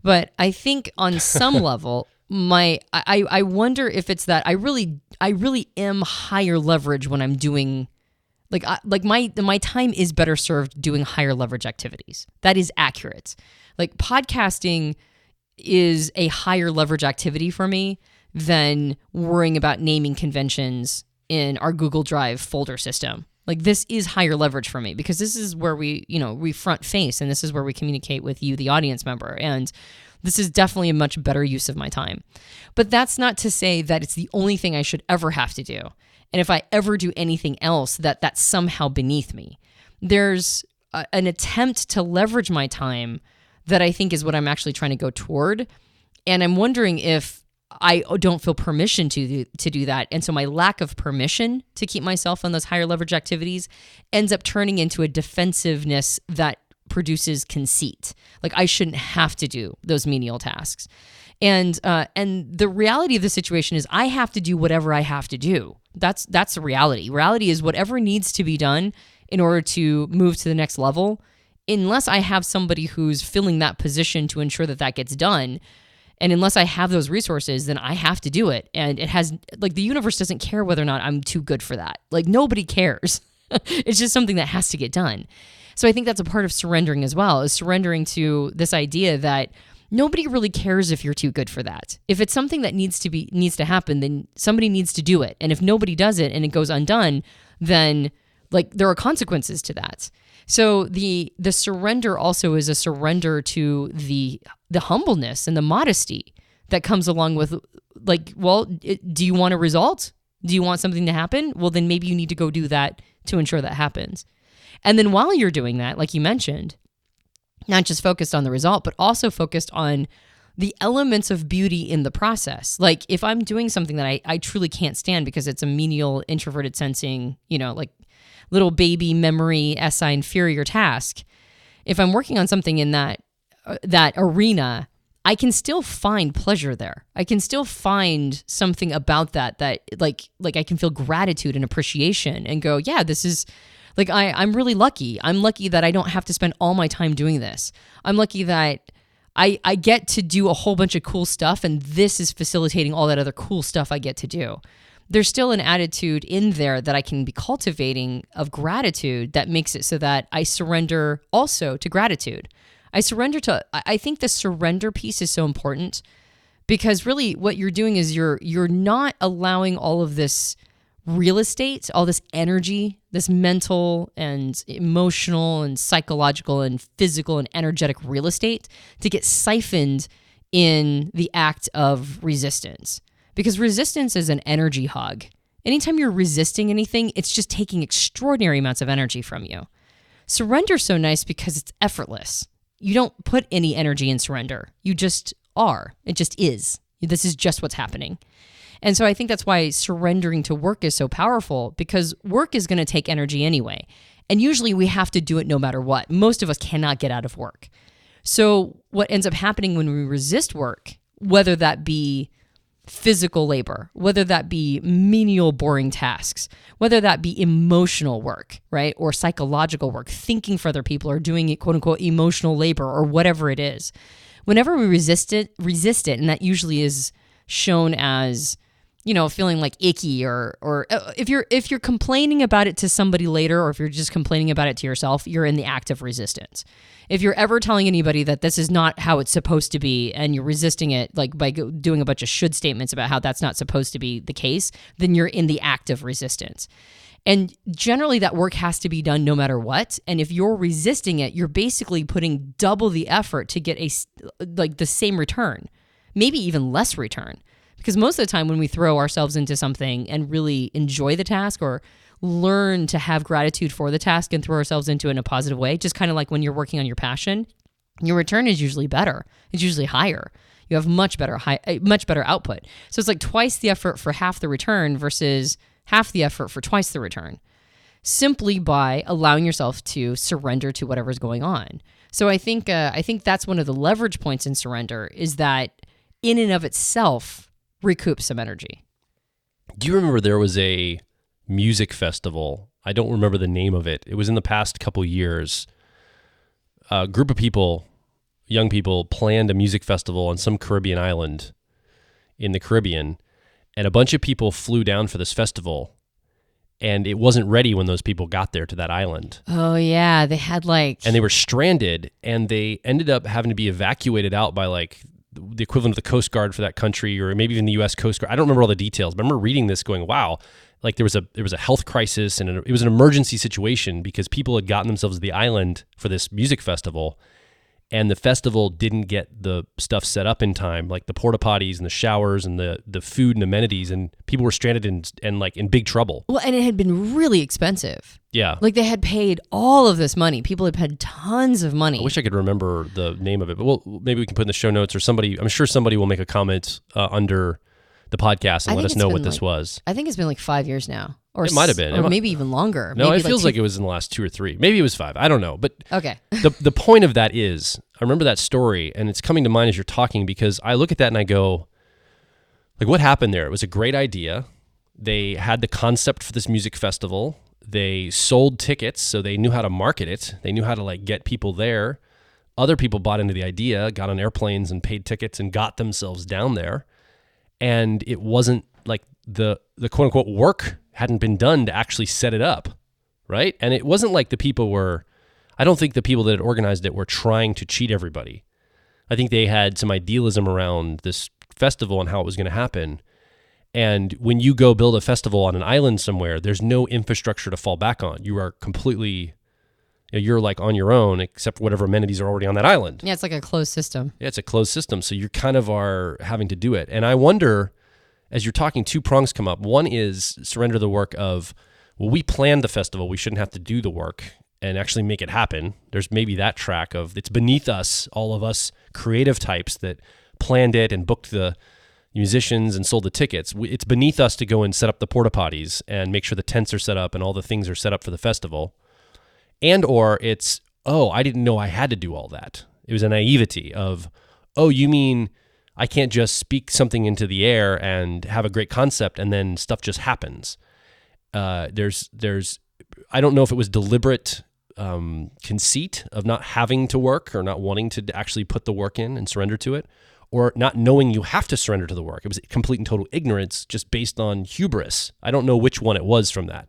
But I think on some level, I wonder if it's that I really am higher leverage when I'm doing my time is better served doing higher leverage activities. That is accurate. Like, podcasting is a higher leverage activity for me than worrying about naming conventions in our Google Drive folder system. Like, this is higher leverage for me because this is where we front face, and this is where we communicate with you, the audience member. And this is definitely a much better use of my time. But that's not to say that it's the only thing I should ever have to do. And if I ever do anything else, that's somehow beneath me. There's an attempt to leverage my time that I think is what I'm actually trying to go toward. And I'm wondering if I don't feel permission to do that. And so my lack of permission to keep myself on those higher leverage activities ends up turning into a defensiveness that produces conceit. Like, I shouldn't have to do those menial tasks. And the reality of the situation is I have to do whatever I have to do. That's the reality. Reality is whatever needs to be done in order to move to the next level, unless I have somebody who's filling that position to ensure that gets done. And unless I have those resources, then I have to do it. And it has, like, the universe doesn't care whether or not I'm too good for that. Like, nobody cares. It's just something that has to get done. So I think that's a part of surrendering as well, is surrendering to this idea that nobody really cares if you're too good for that. If it's something that needs to happen, then somebody needs to do it. And if nobody does it and it goes undone, then, like, there are consequences to that. So the surrender also is a surrender to the humbleness and the modesty that comes along with, like, well, do you want a result? Do you want something to happen? Well, then maybe you need to go do that to ensure that happens. And then while you're doing that, like you mentioned, not just focused on the result, but also focused on the elements of beauty in the process. Like, if I'm doing something that I truly can't stand because it's a menial, introverted sensing, like little baby memory, SI inferior task, if I'm working on something in that arena, I can still find pleasure there. I can still find something about that like I can feel gratitude and appreciation and go, yeah, this is, like, I'm really lucky. I'm lucky that I don't have to spend all my time doing this. I'm lucky that I get to do a whole bunch of cool stuff, and this is facilitating all that other cool stuff I get to do. There's still an attitude in there that I can be cultivating of gratitude that makes it so that I surrender also to gratitude. I think the surrender piece is so important, because really what you're doing is you're not allowing all of this real estate, all this energy, this mental and emotional and psychological and physical and energetic real estate to get siphoned in the act of resistance. Because resistance is an energy hog. Anytime you're resisting anything, it's just taking extraordinary amounts of energy from you. Surrender's so nice because it's effortless. You don't put any energy in surrender. You just are. It just is. This is just what's happening. And so I think that's why surrendering to work is so powerful, because work is going to take energy anyway. And usually we have to do it no matter what. Most of us cannot get out of work. So what ends up happening when we resist work, whether that be physical labor, whether that be menial, boring tasks, whether that be emotional work, right? Or psychological work, thinking for other people or doing it, quote unquote, emotional labor or whatever it is. Whenever we resist it, and that usually is shown as, feeling like icky or if you're complaining about it to somebody later, or if you're just complaining about it to yourself, you're in the act of resistance. If you're ever telling anybody that this is not how it's supposed to be, and you're resisting it, like by doing a bunch of should statements about how that's not supposed to be the case, then you're in the act of resistance. And generally that work has to be done no matter what. And if you're resisting it, you're basically putting double the effort to get the same return, maybe even less return. Because most of the time when we throw ourselves into something and really enjoy the task or learn to have gratitude for the task and throw ourselves into it in a positive way, just kind of like when you're working on your passion, your return is usually better. It's usually higher. You have much better output. So it's like twice the effort for half the return versus half the effort for twice the return, simply by allowing yourself to surrender to whatever's going on. So I think that's one of the leverage points in surrender, is that in and of itself recoups some energy. Do you remember there was a music festival? I don't remember the name of it. It was in the past couple years. A group of people, young people, planned a music festival on some Caribbean island in the Caribbean. And a bunch of people flew down for this festival, and it wasn't ready when those people got there to that island. Oh, yeah. They had and they were stranded, and they ended up having to be evacuated out by the equivalent of the Coast Guard for that country, or maybe even the U.S. Coast Guard. I don't remember all the details, but I remember reading this going, wow, there was a health crisis, and it was an emergency situation because people had gotten themselves to the island for this music festival, and the festival didn't get the stuff set up in time, like the porta potties and the showers and the food and amenities, and people were stranded and in big trouble. Well, and it had been really expensive. Yeah. They had paid all of this money. People had paid tons of money. I wish I could remember the name of it, but maybe we can put in the show notes, or I'm sure somebody will make a comment under the podcast and let us know what this was. I think it's been 5 years now. Or it might have been. Or maybe even longer. No, maybe it feels like it was in the last 2 or 3. Maybe it was 5. I don't know. But okay. the point of that is, I remember that story, and it's coming to mind as you're talking, because I look at that and I go, what happened there? It was a great idea. They had the concept for this music festival. They sold tickets, so they knew how to market it. They knew how to get people there. Other people bought into the idea, got on airplanes and paid tickets and got themselves down there. And it wasn't the quote unquote work hadn't been done to actually set it up, right? And it wasn't like the people were, I don't think the people that had organized it were trying to cheat everybody. I think they had some idealism around this festival and how it was going to happen. And when you go build a festival on an island somewhere, there's no infrastructure to fall back on. You are completely, you're on your own, except for whatever amenities are already on that island. Yeah, it's like a closed system. Yeah, it's a closed system. So you kind of are having to do it. And I wonder, as you're talking, 2 prongs come up. One is surrender the work of, well, we planned the festival. We shouldn't have to do the work and actually make it happen. There's maybe that track of, it's beneath us, all of us creative types that planned it and booked the musicians and sold the tickets. It's beneath us to go and set up the porta potties and make sure the tents are set up and all the things are set up for the festival. And or it's, oh, I didn't know I had to do all that. It was a naivety of, oh, you mean I can't just speak something into the air and have a great concept and then stuff just happens. I don't know if it was deliberate conceit of not having to work or not wanting to actually put the work in and surrender to it, or not knowing you have to surrender to the work. It was complete and total ignorance just based on hubris. I don't know which one it was from that.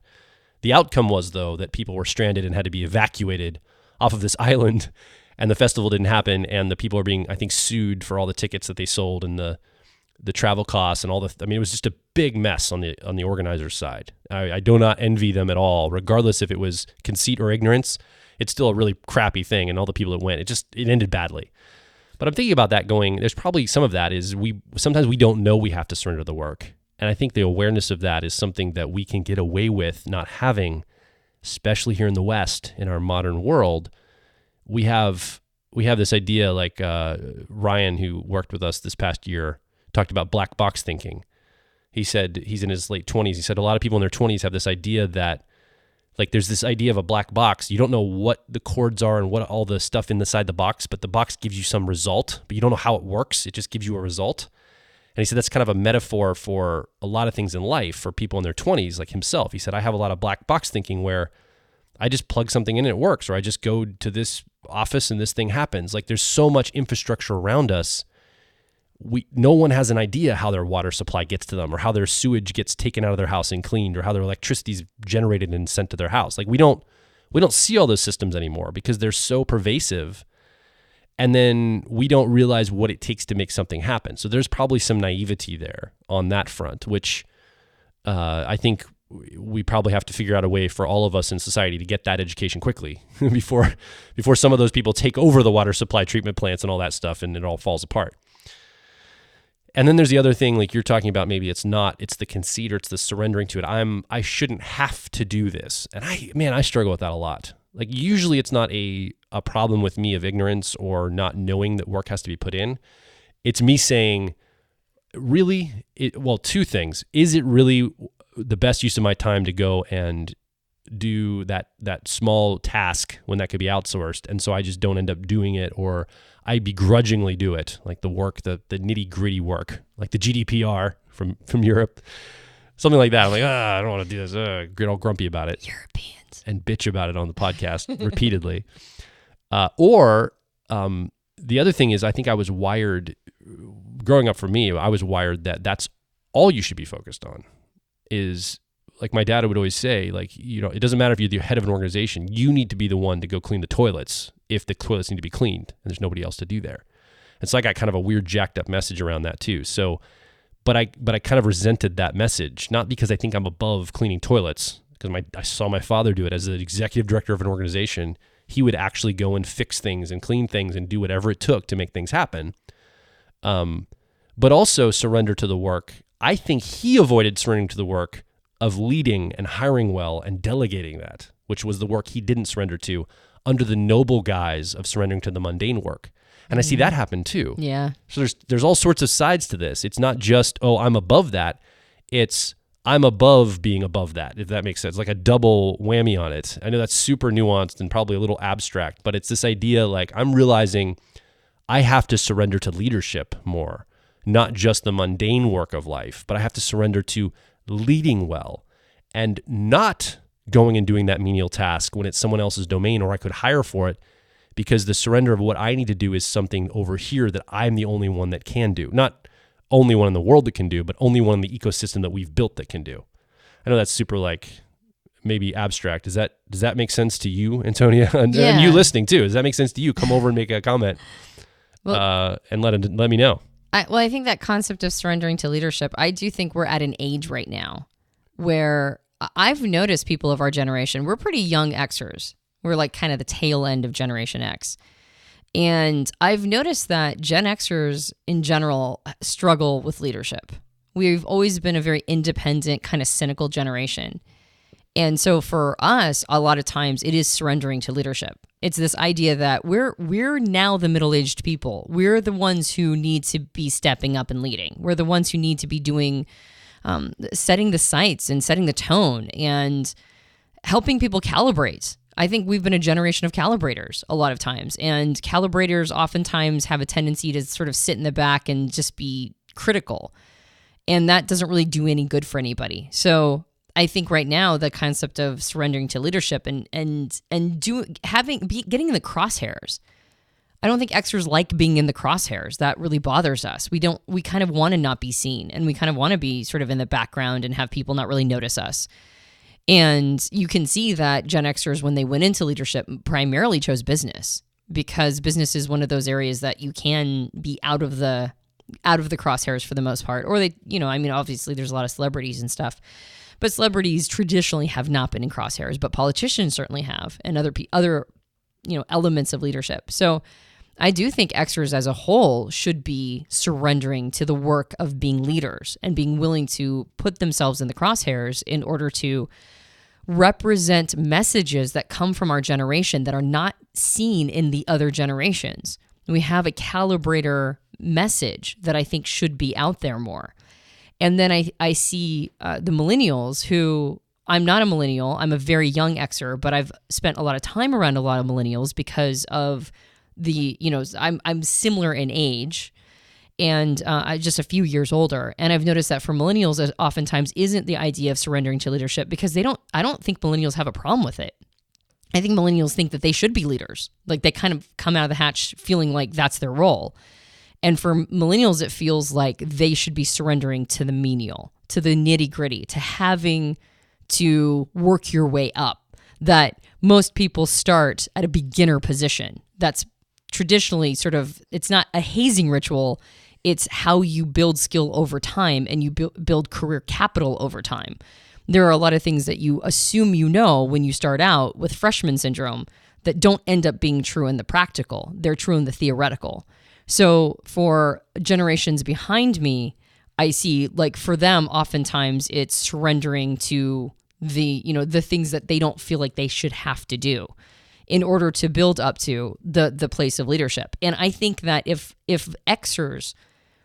The outcome was, though, that people were stranded and had to be evacuated off of this island, and the festival didn't happen, and the people are being, I think, sued for all the tickets that they sold and the travel costs and all the. I mean, it was just a big mess on the organizer's side. I do not envy them at all, regardless if it was conceit or ignorance. It's still a really crappy thing, and all the people that went, it ended badly. But I'm thinking about that going, there's probably some of that is sometimes we don't know we have to surrender the work. And I think the awareness of that is something that we can get away with not having, especially here in the West, in our modern world. We have this idea, like Ryan, who worked with us this past year, talked about black box thinking. He said he's in his late 20s. He said a lot of people in their 20s have this idea that, there's this idea of a black box. You don't know what the chords are and what all the stuff inside the box, but the box gives you some result, but you don't know how it works. It just gives you a result. And he said that's kind of a metaphor for a lot of things in life for people in their 20s, like himself. He said, I have a lot of black box thinking where I just plug something in and it works, or I just go to this office and this thing happens. There's so much infrastructure around us. No one has an idea how their water supply gets to them, or how their sewage gets taken out of their house and cleaned, or how their electricity is generated and sent to their house. We don't see all those systems anymore because they're so pervasive. And then we don't realize what it takes to make something happen. So there's probably some naivety there on that front, which I think we probably have to figure out a way for all of us in society to get that education quickly before some of those people take over the water supply treatment plants and all that stuff, and it all falls apart. And then there's the other thing, like you're talking about, maybe it's the conceit or it's the surrendering to it. I shouldn't have to do this. And I struggle with that a lot. Like usually it's not a problem with me of ignorance or not knowing that work has to be put in. It's me saying, really, two things. Is it really the best use of my time to go and do that small task when that could be outsourced? And so I just don't end up doing it, or I begrudgingly do it, like the work, the nitty gritty work, like the GDPR from Europe, something like that. I'm like, I don't want to do this. Get all grumpy about it. Europeans. And bitch about it on the podcast repeatedly. Or the other thing is, I think I was wired, growing up for me, I was wired that that's all you should be focused on. Is like my dad would always say, like, it doesn't matter if you're the head of an organization, you need to be the one to go clean the toilets if the toilets need to be cleaned and there's nobody else to do there. And so I got kind of a weird jacked up message around that too. So, but I kind of resented that message, not because I think I'm above cleaning toilets, because I saw my father do it as the executive director of an organization. He would actually go and fix things and clean things and do whatever it took to make things happen. But also surrender to the work. I think he avoided surrendering to the work of leading and hiring well and delegating that, which was the work he didn't surrender to, under the noble guise of surrendering to the mundane work. And I see that happen too. Yeah. So there's all sorts of sides to this. It's not just, I'm above that. It's I'm above being above that, if that makes sense. Like a double whammy on it. I know that's super nuanced and probably a little abstract, but it's this idea, like I'm realizing I have to surrender to leadership more, not just the mundane work of life, but I have to surrender to leading well and not going and doing that menial task when it's someone else's domain or I could hire for it, because the surrender of what I need to do is something over here that I'm the only one that can do. Not only one in the world that can do, but only one in the ecosystem that we've built that can do. I know that's super maybe abstract. Does that make sense to you, Antonia? And you listening too. Does that make sense to you? Come over and make a comment and let me know. I think that concept of surrendering to leadership, I do think we're at an age right now where I've noticed people of our generation, we're pretty young Xers. We're like kind of the tail end of Generation X. And I've noticed that Gen Xers in general struggle with leadership. We've always been a very independent, kind of cynical generation. And so for us, a lot of times it is surrendering to leadership. It's this idea that we're now the middle-aged people. We're the ones who need to be stepping up and leading. We're the ones who need to be doing, setting the sights and setting the tone and helping people calibrate. I think we've been a generation of calibrators a lot of times, and calibrators oftentimes have a tendency to sort of sit in the back and just be critical, and that doesn't really do any good for anybody. So I think right now the concept of surrendering to leadership and getting in the crosshairs. I don't think Xers like being in the crosshairs. That really bothers us. We kind of want to not be seen, and we kind of want to be sort of in the background and have people not really notice us. And you can see that Gen Xers, when they went into leadership, primarily chose business, because business is one of those areas that you can be out of the crosshairs for the most part. Or obviously there's a lot of celebrities and stuff, but celebrities traditionally have not been in crosshairs, but politicians certainly have, and other elements of leadership. So I do think Xers as a whole should be surrendering to the work of being leaders and being willing to put themselves in the crosshairs in order to represent messages that come from our generation that are not seen in the other generations. We have a calibrator message that I think should be out there more. And then I see the millennials who, I'm not a millennial, I'm a very young Xer, but I've spent a lot of time around a lot of millennials because of I'm similar in age, and I'm just a few years older. And I've noticed that for millennials, it oftentimes isn't the idea of surrendering to leadership, because I don't think millennials have a problem with it. I think millennials think that they should be leaders. Like they kind of come out of the hatch feeling like that's their role. And for millennials, it feels like they should be surrendering to the menial, to the nitty gritty, to having to work your way up. That most people start at a beginner position. That's traditionally it's not a hazing ritual. It's how you build skill over time, and you build career capital over time. there are a lot of things that you assume you know when you start out with freshman syndrome that don't end up being true in the practical. They're true in the theoretical. So for generations behind me, I see, like, for them, oftentimes it's surrendering to the things that they don't feel like they should have to do in order to build up to the place of leadership. And I think that if Xers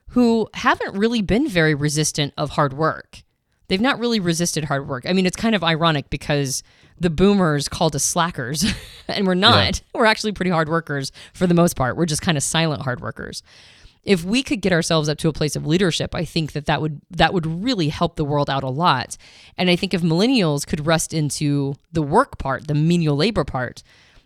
who haven't really been very resistant of hard work, they've not really resisted hard work. I mean, it's kind of ironic because the boomers called us slackers and we're not. Yeah. We're actually pretty hard workers for the most part. We're just kind of silent hard workers. If we could get ourselves up to a place of leadership, I think that would really help the world out a lot. And I think if millennials could rest into the work part, the menial labor part,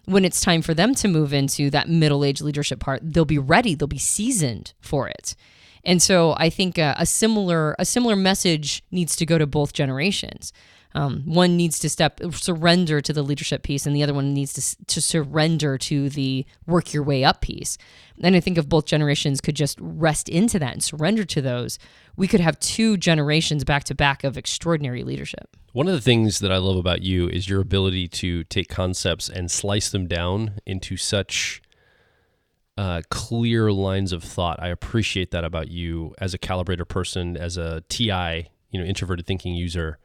when it's time for them to move into that middle-aged leadership part, they'll be ready, they'll be seasoned for it. And so I think a similar message needs to go to both generations. One needs to surrender to the leadership piece, and the other one needs to surrender to the work your way up piece. And I think if both generations could just rest into that and surrender to those, we could have 2 generations back to back of extraordinary leadership. One of the things that I love about you is your ability to take concepts and slice them down into such clear lines of thought. I appreciate that about you as a calibrator person, as a TI, introverted thinking user.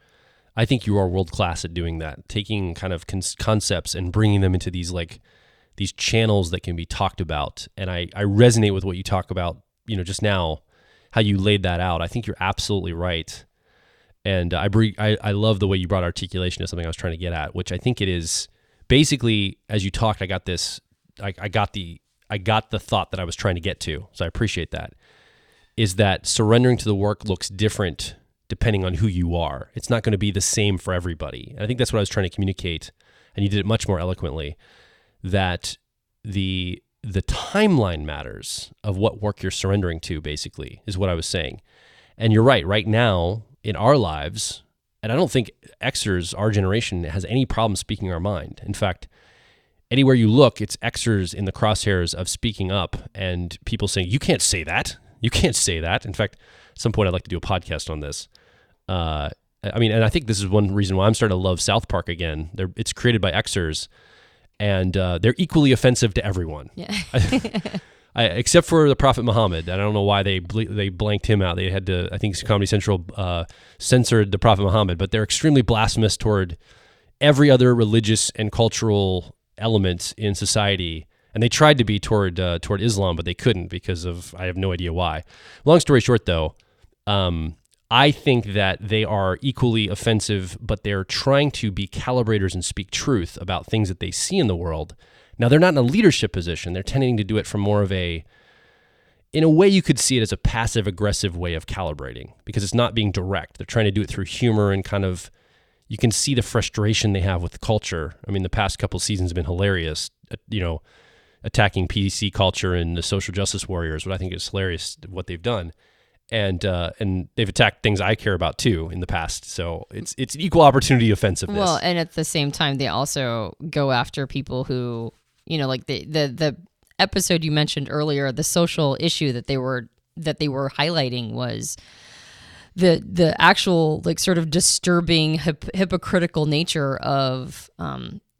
I think you are world-class at doing that, taking kind of concepts and bringing them into these channels that can be talked about. And I resonate with what you talk about, just now, how you laid that out. I think you're absolutely right. And I love the way you brought articulation to something I was trying to get at, which I think it is basically, as you talked, I got the thought that I was trying to get to. So I appreciate that. Is that surrendering to the work looks different depending on who you are. It's not going to be the same for everybody. And I think that's what I was trying to communicate, and you did it much more eloquently, that the timeline matters of what work you're surrendering to, basically, is what I was saying. And you're right now, in our lives, and I don't think Xers, our generation, has any problem speaking our mind. In fact, anywhere you look, it's Xers in the crosshairs of speaking up and people saying, you can't say that. You can't say that. In fact, at some point I'd like to do a podcast on this. And I think this is one reason why I'm starting to love South Park again. It's created by Xers, and they're equally offensive to everyone. Yeah. Except for the Prophet Muhammad. I don't know why they blanked him out. They had to, I think Comedy Central censored the Prophet Muhammad, but they're extremely blasphemous toward every other religious and cultural element in society. And they tried to be toward Islam, but they couldn't because of, I have no idea why. Long story short, though, I think that they are equally offensive, but they're trying to be calibrators and speak truth about things that they see in the world. Now, they're not in a leadership position. They're tending to do it from more of in a way you could see it as a passive-aggressive way of calibrating because it's not being direct. They're trying to do it through humor and kind of, you can see the frustration they have with the culture. I mean, the past couple seasons have been hilarious, attacking PC culture and the social justice warriors, but I think it's hilarious what they've done. And they've attacked things I care about too in the past. So it's an equal opportunity offensiveness. Well, and at the same time, they also go after people who, like the episode you mentioned earlier, the social issue that they were highlighting was the actual sort of disturbing hypocritical nature of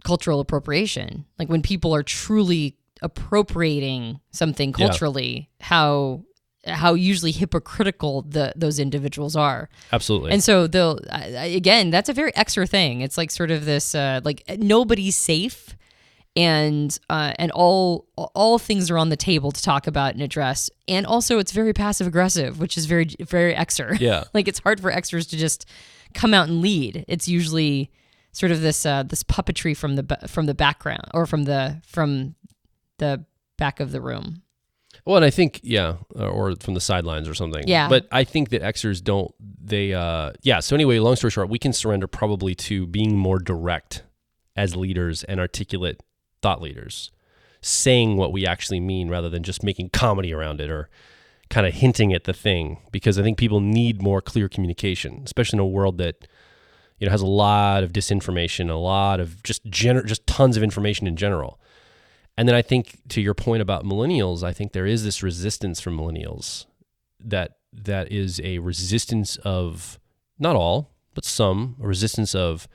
cultural appropriation. Like when people are truly appropriating something culturally, how usually hypocritical those individuals are. Absolutely. And so again, that's a very Xer thing. It's like sort of this nobody's safe, and all things are on the table to talk about and address. And also it's very passive aggressive, which is very, very Xer. Yeah. It's hard for Xers to just come out and lead. It's usually sort of this puppetry from the background or from the back of the room. Well, and I think, or from the sidelines or something. Yeah. But I think that Xers don't, so anyway, long story short, we can surrender probably to being more direct as leaders and articulate thought leaders, saying what we actually mean rather than just making comedy around it or kind of hinting at the thing, because I think people need more clear communication, especially in a world that, has a lot of disinformation, a lot of just tons of information in general. And then I think, to your point about millennials, I think there is this resistance from millennials that is a resistance of, not all, but some, a resistance of,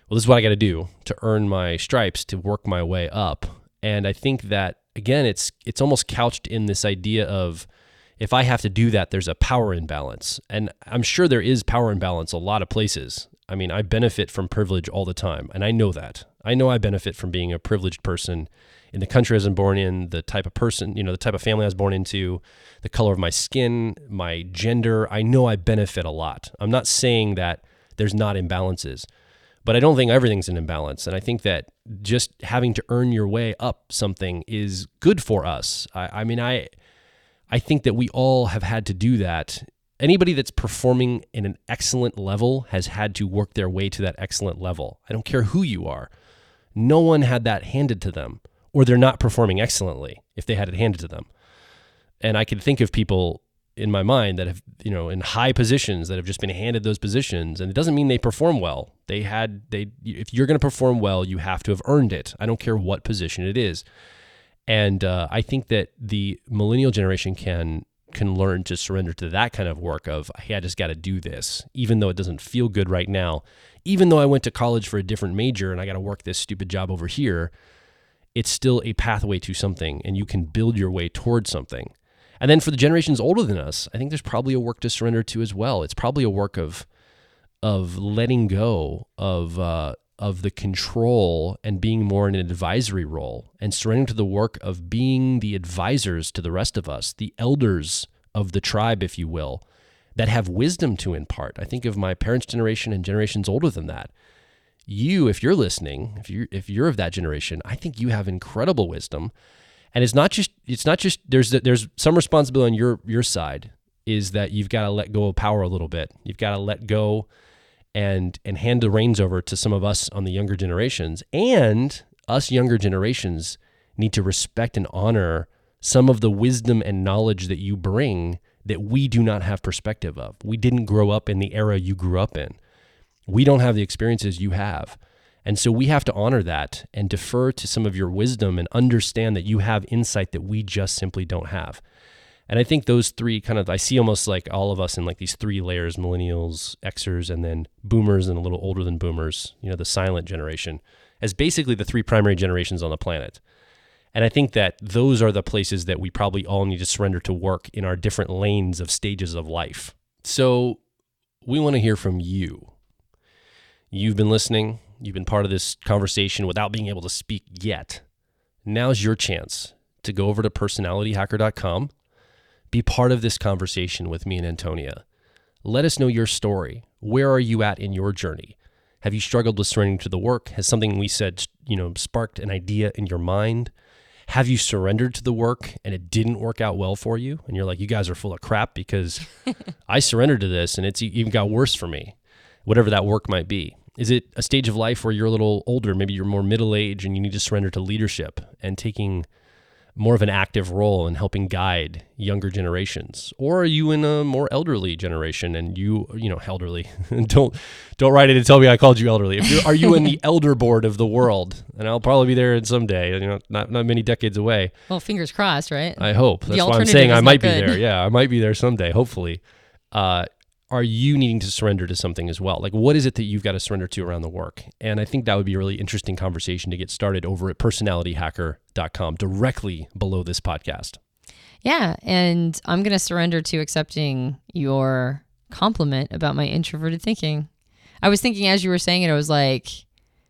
well, this is what I got to do to earn my stripes, to work my way up. And I think that, again, it's almost couched in this idea of, if I have to do that, there's a power imbalance. And I'm sure there is power imbalance a lot of places. I mean, I benefit from privilege all the time, and I know that. I know I benefit from being a privileged person in the country I was born in, the type of person, the type of family I was born into, the color of my skin, my gender. I know I benefit a lot. I'm not saying that there's not imbalances, but I don't think everything's an imbalance. And I think that just having to earn your way up something is good for us. I think that we all have had to do that. Anybody that's performing in an excellent level has had to work their way to that excellent level. I don't care who you are. No one had that handed to them, or they're not performing excellently if they had it handed to them. And I can think of people in my mind that have, in high positions that have just been handed those positions, and it doesn't mean they perform well. If you're going to perform well, you have to have earned it. I don't care what position it is. And I think that the millennial generation can learn to surrender to that kind of work of, hey, I just got to do this, even though it doesn't feel good right now. Even though I went to college for a different major and I got to work this stupid job over here, it's still a pathway to something, and you can build your way towards something. And then for the generations older than us, I think there's probably a work to surrender to as well. It's probably a work of letting go of the control and being more in an advisory role, and surrendering to the work of being the advisors to the rest of us, the elders of the tribe, if you will, that have wisdom to impart. I think of my parents' generation and generations older than that. You, if you're listening, if you're of that generation, I think you have incredible wisdom. And it's not just there's some responsibility on your side, is that you've got to let go of power a little bit. You've got to let go and hand the reins over to some of us on the younger generations. And us younger generations need to respect and honor some of the wisdom and knowledge that you bring that we do not have perspective of. We didn't grow up in the era you grew up in. We don't have the experiences you have. And so we have to honor that and defer to some of your wisdom and understand that you have insight that we just simply don't have. And I think those three I see almost like all of us in like these three layers: millennials, Xers, and then boomers, and a little older than boomers, the silent generation, as basically the three primary generations on the planet. And I think that those are the places that we probably all need to surrender to work in our different lanes of stages of life. So we want to hear from you. You've been listening. You've been part of this conversation without being able to speak yet. Now's your chance to go over to personalityhacker.com. Be part of this conversation with me and Antonia. Let us know your story. Where are you at in your journey? Have you struggled with surrendering to the work? Has something we said, sparked an idea in your mind? Have you surrendered to the work and it didn't work out well for you? And you're like, you guys are full of crap because I surrendered to this and it's even got worse for me, whatever that work might be. Is it a stage of life where you're a little older, maybe you're more middle-aged and you need to surrender to leadership and taking more of an active role in helping guide younger generations? Or are you in a more elderly generation and elderly? don't write in and tell me I called you elderly. Are you in the elder board of the world? And I'll probably be there someday, not many decades away. Well, fingers crossed, right? I hope. That's why I'm saying I might be there. Yeah, I might be there someday, hopefully. Are you needing to surrender to something as well? Like, what is it that you've got to surrender to around the work? And I think that would be a really interesting conversation to get started over at personalityhacker.com, directly below this podcast. Yeah, and I'm going to surrender to accepting your compliment about my introverted thinking. I was thinking as you were saying it, I was like,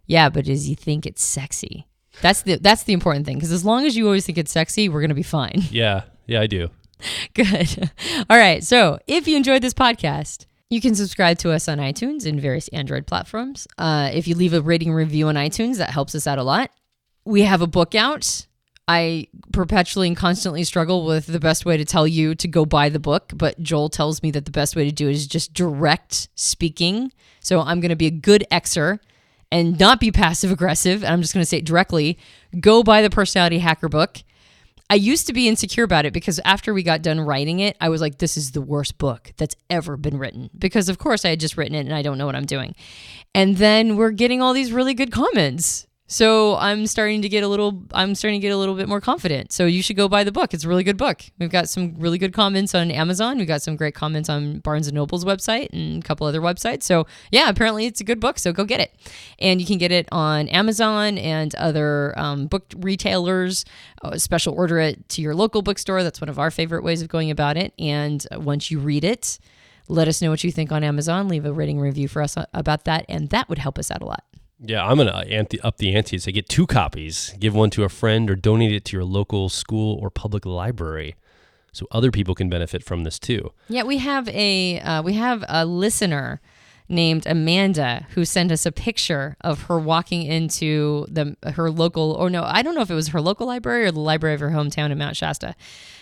yeah, but does he think it's sexy? That's the important thing, because as long as you always think it's sexy, we're going to be fine. Yeah, I do. Good. All right. So if you enjoyed this podcast, you can subscribe to us on iTunes and various Android platforms. If you leave a rating and review on iTunes, that helps us out a lot. We have a book out. I perpetually and constantly struggle with the best way to tell you to go buy the book, but Joel tells me that the best way to do it is just direct speaking. So I'm going to be a good Xer and not be passive aggressive. And I'm just going to say it directly. Go buy the Personality Hacker book. I used to be insecure about it because after we got done writing it, I was like, this is the worst book that's ever been written. Because of course I had just written it and I don't know what I'm doing. And then we're getting all these really good comments. So I'm starting to get a little bit more confident. So you should go buy the book. It's a really good book. We've got some really good comments on Amazon. We've got some great comments on Barnes & Noble's website and a couple other websites. So yeah, apparently it's a good book. So go get it. And you can get it on Amazon and other book retailers. Special order it to your local bookstore. That's one of our favorite ways of going about it. And once you read it, let us know what you think on Amazon. Leave a rating review for us about that. And that would help us out a lot. Yeah, I'm going to up the ante. So get 2 copies, give one to a friend, or donate it to your local school or public library so other people can benefit from this too. Yeah, we have a listener named Amanda who sent us a picture of her walking into her local, or no, I don't know if it was her local library or the library of her hometown in Mount Shasta.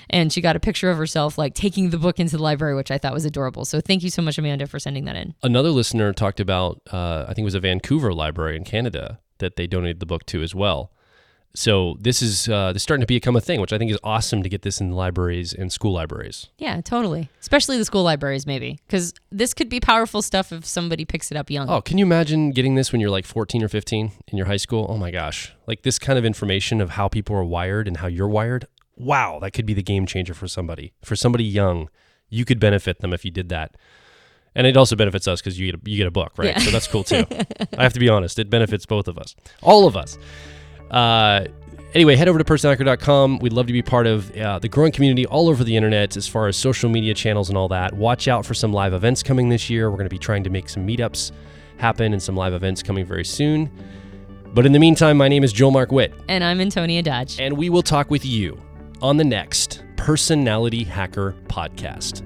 And she got a picture of herself like taking the book into the library, which I thought was adorable. So thank you so much, Amanda, for sending that in. Another listener talked about, I think it was a Vancouver library in Canada that they donated the book to as well. So this is starting to become a thing, which I think is awesome to get this in libraries and school libraries. Yeah, totally. Especially the school libraries, maybe, because this could be powerful stuff if somebody picks it up young. Oh, can you imagine getting this when you're like 14 or 15 in your high school? Oh my gosh. Like this kind of information of how people are wired and how you're wired. Wow, that could be the game changer for somebody. For somebody young, you could benefit them if you did that. And it also benefits us because you get a book, right? Yeah. So that's cool too. I have to be honest. It benefits both of us. All of us. Anyway, head over to personalhacker.com. We'd love to be part of the growing community all over the internet as far as social media channels and all that. Watch out for some live events coming this year. We're going to be trying to make some meetups happen and some live events coming very soon. But in the meantime, my name is Joel Mark Witt. And I'm Antonia Dodge. And we will talk with you on the next Personality Hacker podcast.